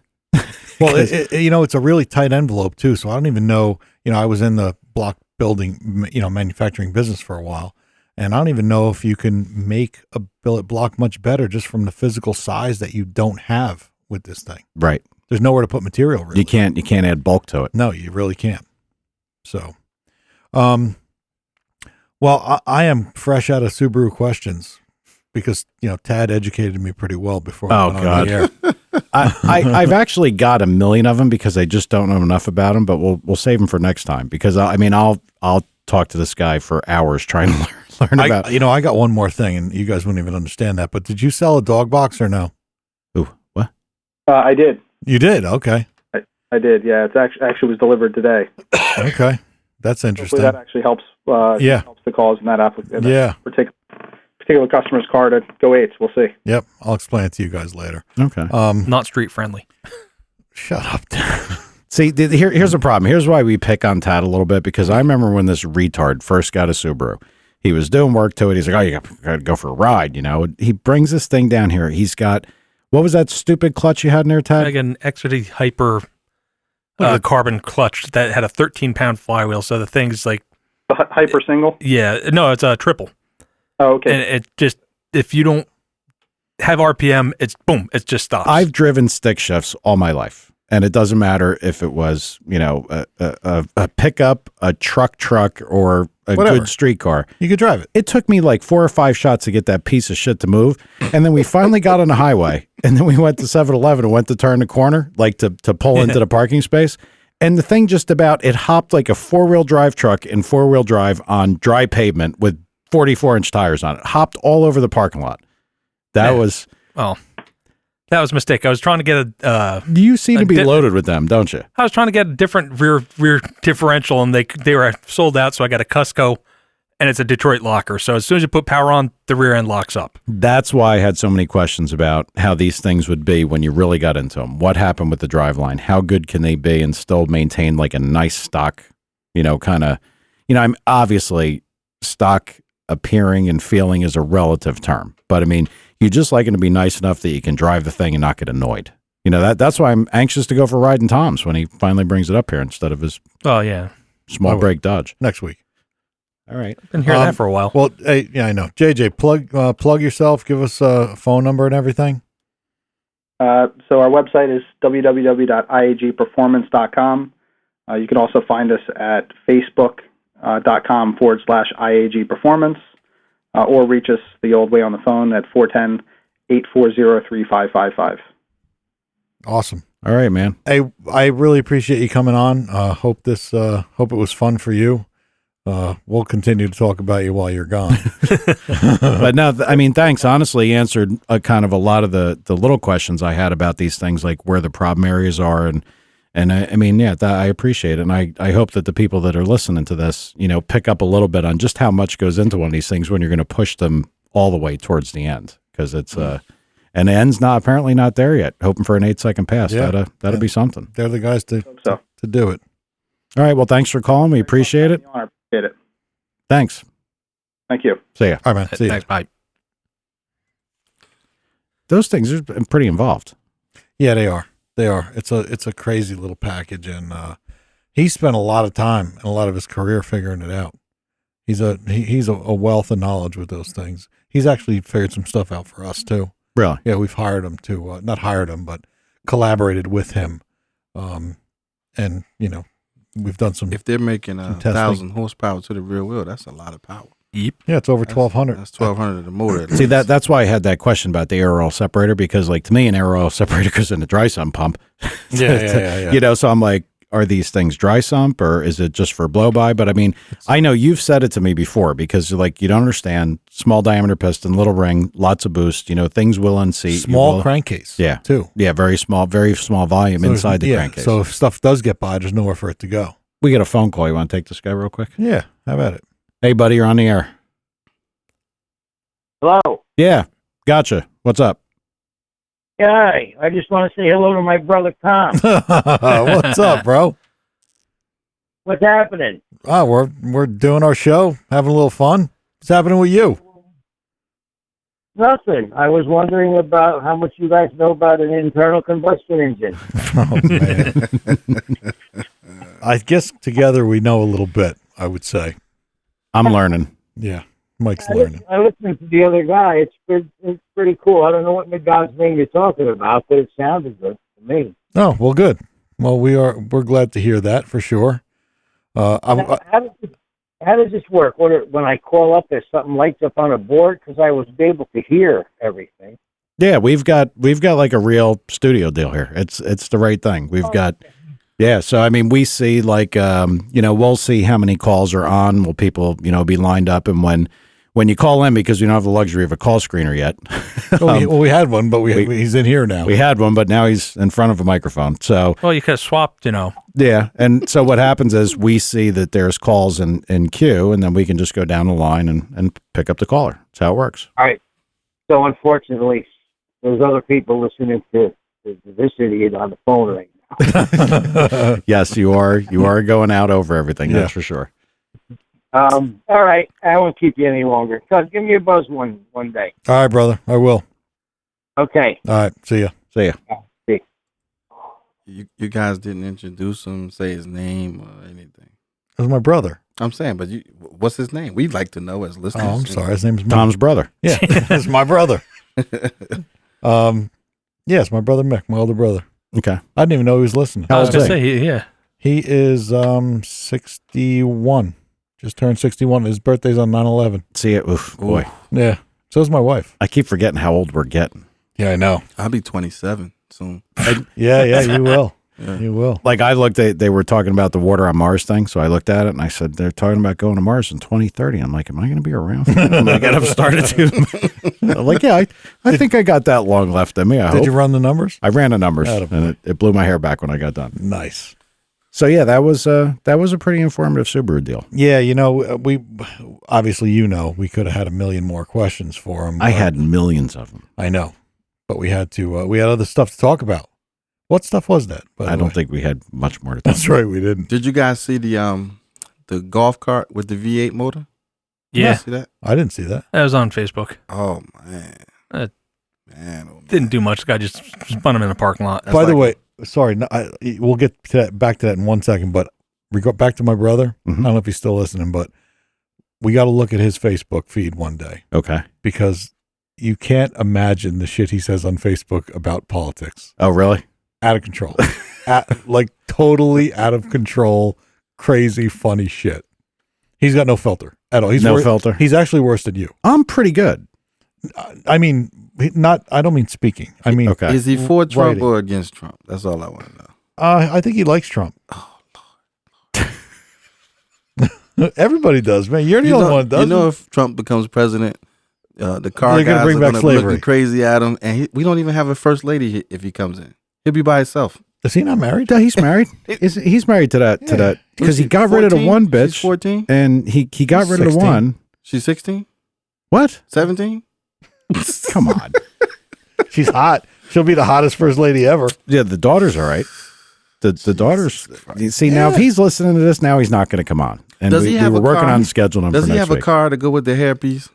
Well, it's a really tight envelope too. So I don't even know, I was in the block building, manufacturing business for a while, and I don't even know if you can make a billet block much better just from the physical size that you don't have with this thing. Right. There's nowhere to put material. Really. You can't add bulk to it. No, you really can't. So, well, I am fresh out of Subaru questions because, Tad educated me pretty well before we went on the air. I've actually got a million of them because I just don't know enough about them, but we'll save them for next time because I'll talk to this guy for hours trying to learn about. I got one more thing, and you guys wouldn't even understand that. But did you sell a dog box or no? Ooh, what? I did. You did? Okay. I did. Yeah, it's actually was delivered today. Okay, that's interesting. Hopefully that actually helps. Helps the cause in that application. Yeah. Particular customer's car to go 8s. We'll see. Yep, I'll explain it to you guys later. Okay. Not street friendly. Shut up. See, here's the problem. Here's why we pick on Tad a little bit, because I remember when this retard first got a Subaru, he was doing work to it. He's like, oh, you got to go for a ride, He brings this thing down here. He's got, what was that stupid clutch you had in there, Tad? Like an XD Hyper carbon clutch that had a 13-pound flywheel. So the thing's like... The Hyper single? Yeah. No, it's a triple. Oh, okay. And it just, if you don't have RPM, it's boom, it just stops. I've driven stick shifts all my life. And it doesn't matter if it was, a pickup, a truck, or a Whatever. good street car. You could drive it. It took me like 4 or 5 shots to get that piece of shit to move. And then we finally got on the highway. And then we went to 7-Eleven and went to turn the corner, like to pull into the parking space. And the thing it hopped like a 4-wheel drive truck in 4-wheel drive on dry pavement with 44-inch tires on it. Hopped all over the parking lot. That was a mistake. I was trying to get you seem to be loaded with them, don't you? I was trying to get a different rear differential, and they were sold out. So I got a Cusco, and it's a Detroit locker. So as soon as you put power on, the rear end locks up. That's why I had so many questions about how these things would be when you really got into them. What happened with the driveline? How good can they be and still maintain like a nice stock, I'm obviously stock appearing and feeling is a relative term, but I mean, you just like it to be nice enough that you can drive the thing and not get annoyed. That's why I'm anxious to go for a ride in Tom's when he finally brings it up here instead of his small break Dodge. Next week. All right. Been hearing that for a while. Well, hey, yeah, I know. JJ, plug yourself. Give us a phone number and everything. So our website is www.iagperformance.com. You can also find us at facebook.com/IAG Performance, or reach us the old way on the phone at 410-840-3555. Awesome. All right, man. Hey, I really appreciate you coming on. Hope it was fun for you. We'll continue to talk about you while you're gone. But no, thanks. Honestly, you answered kind of a lot of the little questions I had about these things, like where the problem areas are. And I appreciate it. And I hope that the people that are listening to this, pick up a little bit on just how much goes into one of these things when you're going to push them all the way towards the end. Because it's, and the end's apparently not there yet. Hoping for an 8-second pass. Yeah. That'd be something. They're the guys to do it. All right. Well, thanks for calling. We appreciate it. I appreciate it. Thanks. Thank you. See ya. All right, man. See ya. Thanks. Bye. Those things are pretty involved. Yeah, they are. They are. It's a crazy little package, and he spent a lot of time and a lot of his career figuring it out. He's a wealth of knowledge with those things. He's actually figured some stuff out for us too. Really? Yeah, we've hired him to not hired him, but collaborated with him. And we've done some. If they're making some testing. 1,000 horsepower to the rear wheel, that's a lot of power. Yep. Yeah, it's over 1,200. That's 1,200 of the motor. See, that's why I had that question about the air oil separator, because like to me, an air oil separator goes in the dry sump pump. Yeah. So I'm like, are these things dry sump or is it just for blow by? But I mean, I know you've said it to me before because like you don't understand small diameter piston, little ring, lots of boost, things will unseat. Small crankcase. Yeah. Too. Yeah. Very small volume inside the crankcase. So if stuff does get by, there's nowhere for it to go. We get a phone call. You want to take this guy real quick? Yeah. How about it? Hey buddy, you're on the air. Hello. Yeah. Gotcha. What's up? Hi. I just want to say hello to my brother Tom. What's up, bro? What's happening? Oh, we're doing our show, having a little fun. What's happening with you? Nothing. I was wondering about how much you guys know about an internal combustion engine. Oh man. I guess together we know a little bit, I would say. I'm learning. Yeah. Mike's learning. I listened to the other guy. It's pretty cool. I don't know what God's name you're talking about, but it sounded good to me. Oh, well, good. Well, we're glad to hear that for sure. How does this work? When I call up, there's something lights up on a board because I was able to hear everything. Yeah, we've got like a real studio deal here. It's the right thing. We've got. Yeah, so I mean, we see like we'll see how many calls are on. Will people be lined up, and when you call in, because we don't have the luxury of a call screener yet. We had one, but he's in here now. We had one, but now he's in front of a microphone. So Well, you could have swapped, Yeah, and so what happens is we see that there's calls in queue, and then we can just go down the line and pick up the caller. That's how it works. All right. So unfortunately, there's other people listening to this idiot on the phone right now. Yes, you are going out over everything. That's for sure. All right. I won't keep you any longer. So give me a buzz one day. All right, brother. I will. Okay. All right. See ya. See ya. See. You guys didn't introduce him, say his name or anything. That's my brother. I'm saying, but what's his name? We'd like to know as listeners. Oh, I'm sorry. His name's Mick. Tom's brother. Yeah, it's my brother. Yeah, it's my brother Mick, my older brother. Okay. I didn't even know he was listening. I was old going is to say, yeah. He is 61. Just turned 61. His birthday's on 9/11. See it. Oof, boy. Yeah. So is my wife. I keep forgetting how old we're getting. Yeah, I know. I'll be 27 soon. Yeah, you will. Yeah. You will. Like I looked at, they were talking about the water on Mars thing. So I looked at it and I said, they're talking about going to Mars in 2030. I'm like, am I going to be around? I'm like, I've started to. I'm like, yeah, I think I got that long left in me. Did you run the numbers? I ran the numbers Attaboy. and it blew my hair back when I got done. Nice. So yeah, that was a pretty informative Subaru deal. Yeah, we obviously, we could have had a million more questions for him. I had millions of them. I know, but we had to. We had other stuff to talk about. What stuff was that? I don't think we had much more to talk That's right, we didn't. Did you guys see the golf cart with the V8 motor? Yeah. You see that? I didn't see that. That was on Facebook. Oh man, Uh, man, oh, man. Didn't do much. The guy just spun him in a parking lot. That's By the like- way, sorry, we'll get to that, back to that in 1 second. But we go back to my brother. Mhm. I don't know if he's still listening, but we got to look at his Facebook feed one day Okay. because you can't imagine the shit he says on Facebook about politics. Oh, really? Out of control. Like totally out of control, crazy, funny shit. He's got no filter at all. He's No filter. He's actually worse than you. I'm pretty good. I mean, I don't mean speaking. I mean, Okay. Is he for Trump writing. or against Trump? That's all I want to know. I think he likes Trump. Everybody does, man. You're the only one that does. You know, if Trump becomes president, the car They're gonna guys bring are back going to slavery. look crazy at him, and we don't even have a first lady if he comes in. He'll be by himself. Is he not married? Yeah, he's married. He's married to that because he got rid of the one bitch. She's 14. And he got rid of the 16. one. She's 16, What? 17. Come on. She's hot. She'll be the hottest first lady ever. Yeah, the daughter's all right. The daughters. You see, now if he's listening to this, now he's not going to come on. And Does we he have were a working car? on scheduling him Does for he next have week. a car to go with the hairpiece?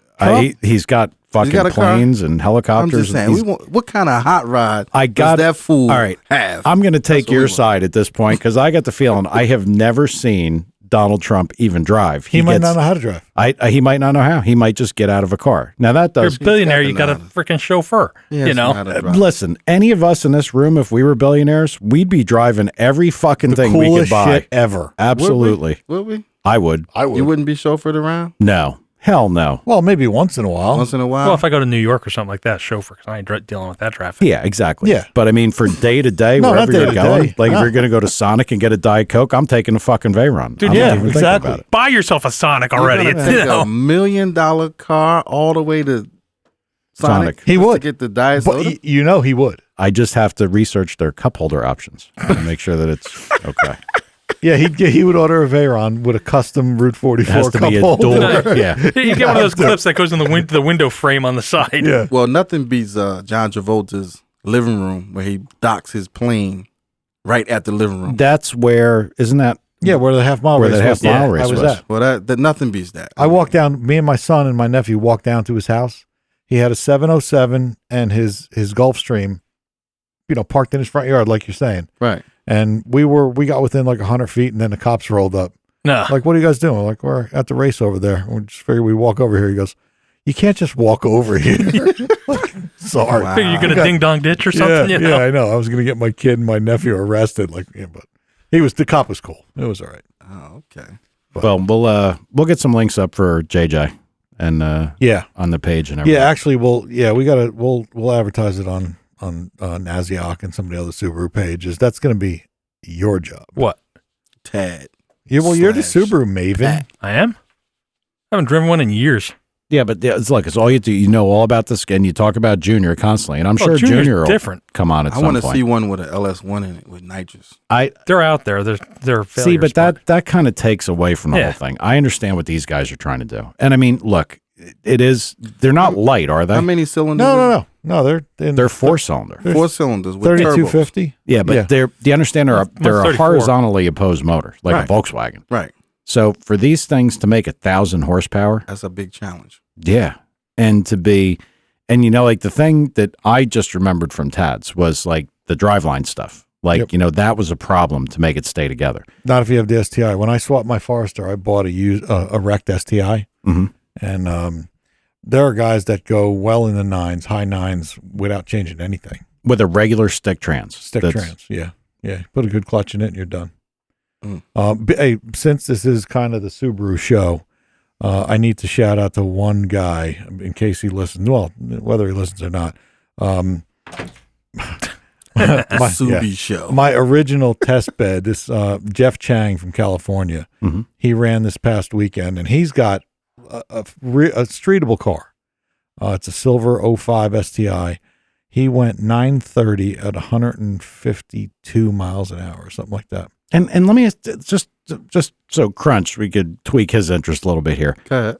He's got fucking got a car? planes and I'm helicopters. just saying, what kind of hot rod I got does that fool all right. have? I'm going to take That's what we your want. side at this point because I got the feeling I have never seen Donald Trump even drive. He might not know how to drive. He might not know how. He might just get out of a car. Now that You're does. a billionaire. You got a nothing. freaking chauffeur. He You know? Listen, any of us in this room, if we were billionaires, we'd be driving every fucking thing we could Coolest buy. shit ever. Absolutely, Would we? I would. I would. You wouldn't be chauffeured around No, hell no. Well, maybe once in a while. once in a while? Well, if I go to New York or something like that, chauffeur, because I ain't dealing with that traffic. Yeah, exactly. Yeah. But I mean, for day to day, No, wherever not you're day to going, day. like if No. you're going to go to Sonic and get a Diet Coke, I'm taking a fucking Veyron. Dude, I'm not yeah, even thinking exactly. about it. Buy yourself a Sonic already. You're It's, gonna you take know. $1 million car all the way to Sonic. He just would. to get the Diet But soda. he would. I just have to research their cup holder options to make sure that it's okay. Yeah, he would order a Veyron with a custom Route It 44 has to cup be a holder. dual. Yeah. You get one of those clips that goes in the window frame on the side. Yeah. Well, nothing beats John Travolta's living room where he docks his plane right at the living room. That's where, isn't that? Yeah, where the half mile Where race the was. half mile Yeah, race I was was. at. Well, that nothing beats that. I walked down, me and my son and my nephew walked down to his house. He had a 707 and his Gulfstream, parked in his front yard, like you're saying. Right. And we got within like 100 feet and then the cops rolled up. No. Like, what are you guys doing? We're like, we're at the race over there. We just figured we walk over here. He goes, you can't just walk over here. Sorry. Wow. Figure you're going to ding dong ditch or something, Yeah, you know? I know. I was going to get my kid and my nephew arrested. Like, but the cop was cool. It was all right. Oh, okay. Well, we'll get some links up for JJ and Yeah. on the page and everything. Yeah, actually, we'll advertise it on Naziok and some of the other Subaru pages. That's going to be your job. What? Tad. You're the Slash Subaru maven. I am? I haven't driven one in years. Yeah, but it's like it's all you do. You know all about this, and you talk about Junior constantly, and I'm sure Junior's Junior will different. come on at I some want to point. see one with an LS1 in it with nitrous. They're out there. They're See, but failures, that kind of takes away from the Yeah. whole thing. I understand what these guys are trying to do, and I mean, look, it is. They're not light, are they? How many cylinders? No. They're 4-cylinder. 4 cylinders with 3250. Yeah, but do you understand? They're a 34. horizontally opposed motor, like Right. a Volkswagen. turbos. Right. So for these things to make 1,000 horsepower, That's a big challenge. yeah, and like the thing that I just remembered from Tad's was like the driveline stuff. Like Yep. that was a problem to make it stay together. Not if you have the STI. When I swapped my Forester, I bought a wrecked STI, Mhm. and there are guys that go well in the high nines, without changing anything. with a regular stick trans. Stick trans, yeah. Put a good clutch in it, and you're done. Hey, since this is kind of the Subaru show, I need to shout out to one guy in case he listens. Well, whether he listens or not. Show. My original test bed, this Jeff Chang from California, he ran this past weekend, and he's got a streetable car. It's a silver 05 STI. He went 930 at 152 miles an hour or something like that. And let me just so Crunch, we could tweak his interest a little bit here.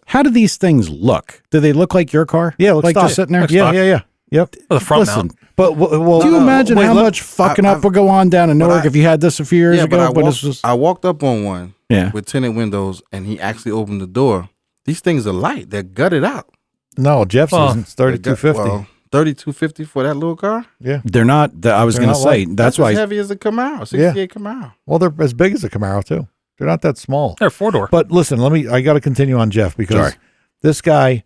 How do these things look? Do they look like your car? Yeah, it looks like stock. just sitting there. Yeah. Yep. Well, the front Listen, mount. But well, do you imagine how much fucking up would go on down in Newark if you had this a few years ago? I walked up on one Yeah. with tinted windows, and he actually opened the door. These things are light. They're gutted out. No, Jeff's isn't. It's 3250. 3250 for that little car? Yeah. They're not. I was going to say light. that's why. as heavy as a Camaro, 68 Camaro. Well, they're as big as a Camaro too. They're not that small. They're 4-door. But listen, I got to continue on Jeff because this guy,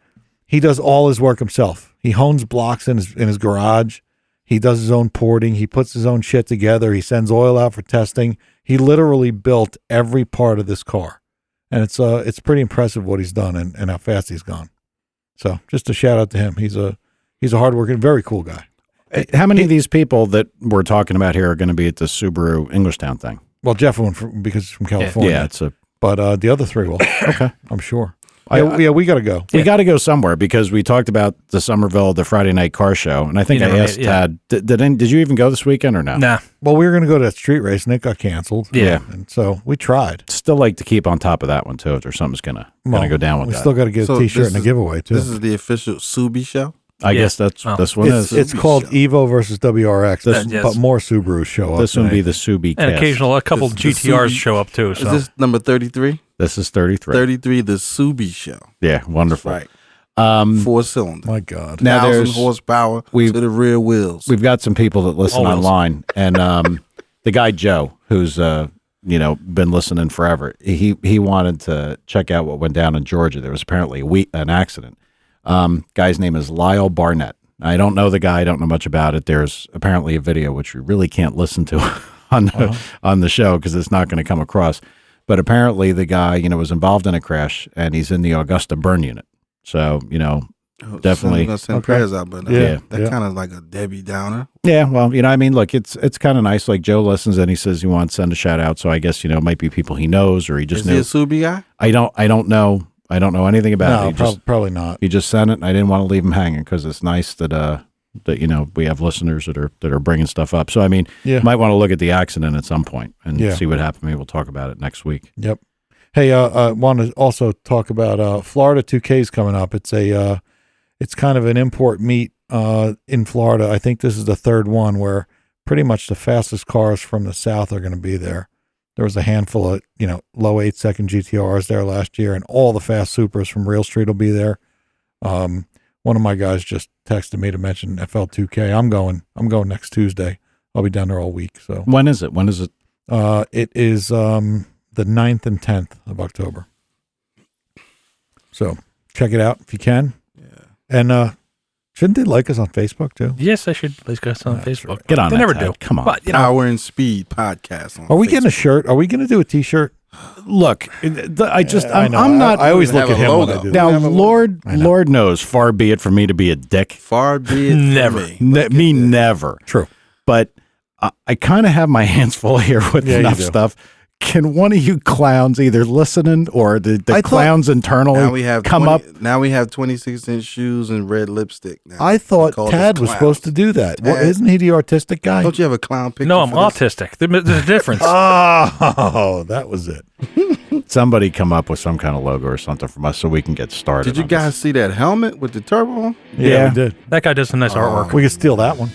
he does all his work himself. He hones blocks in his garage. He does his own porting. He puts his own shit together. He sends oil out for testing. He literally built every part of this car, and it's pretty impressive what he's done and how fast he's gone. So just a shout out to him. He's a hardworking, very cool guy. How many of these people that we're talking about here are going to be at the Subaru Englishtown thing? Well, Jeff went because he's from California. Yeah, but the other three will. Okay, I'm sure. We got to go. We got to go somewhere because we talked about the Somerville, the Friday night car show, and I think I asked Tad, did you even go this weekend or no? Nah. Well, we were going to go to that street race, and it got canceled. Yeah. And so we tried. Still like to keep on top of that one, too, if there's something's going to go down with we that. We still got to get a T-shirt and a giveaway, too. This is the official Subi show? I guess this one is. It's called Evo versus WRX, but more Subarus show up. This one be the Subi and cast. a couple GTRs show up, too. So. Is this number 33? This is 33. 33, the Subi show. Yeah, wonderful. That's right. 4-cylinder. My God. Now 1,000 horsepower to the rear wheels. We've got some people that listen online, and the guy Joe, who's been listening forever, he wanted to check out what went down in Georgia. There was apparently an accident. Guy's name is Lyle Barnett. I don't know the guy. I don't know much about it. There's apparently a video which we really can't listen to on the show because it's not going to come across. But apparently the guy, was involved in a crash, and he's in the Augusta burn unit. So, definitely. I'm going to send prayers out, but that's kind of like a Debbie Downer. Yeah, well, look, it's kind of nice. Like Joe listens and he says he wants to send a shout out. So I guess, it might be people he knows or he just Is he a Subi guy? I don't know. I don't know anything about it. Probably not. He just sent it, and I didn't want to leave him hanging because it's nice that we have listeners that are bringing stuff up. So you might want to look at the accident at some point and see what happened. Maybe we'll talk about it next week. Yep. Hey, I want to also talk about Florida 2Ks coming up. It's it's kind of an import meet in Florida. I think this is the third one where pretty much the fastest cars from the south are going to be there. There was a handful of, low 8-second GTRs there last year, and all the fast supers from Real Street will be there. One of my guys just texted me to mention FL2K. I'm going next Tuesday. I'll be down there all week. So when is it? It is the 9th and 10th of October. So check it out if you can. Yeah. And shouldn't they like us on Facebook too? Yes, I should like us on Facebook. Right. Get on. They never do. Come on. But, Power and Speed podcast. Are we getting a shirt? Are we going to do a T-shirt? Look, I'm not. I always look at him when I do. Now, Lord knows, far be it for me to be a dick. Far be it never. Me never. True. But I kind of have my hands full here with enough stuff. Can one of you clowns either listening or the clowns internally come up? Now we have 26-inch shoes and red lipstick. Now I thought Tad was supposed to do that. Well, isn't he the artistic guy? Don't you have a clown picture? No, I'm autistic. There's a difference. Oh, that was it. Somebody come up with some kind of logo or something from us so we can get started. Did you guys see that helmet with the turbo on? Yeah, we did. That guy does some nice artwork. We could steal that one.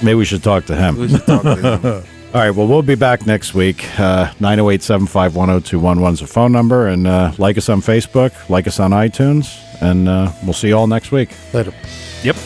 Maybe we should talk to him. We should talk to him. All right, well, we'll be back next week. 908-751-0211 is the phone number. And like us on Facebook, like us on iTunes, and we'll see you all next week. Later. Yep.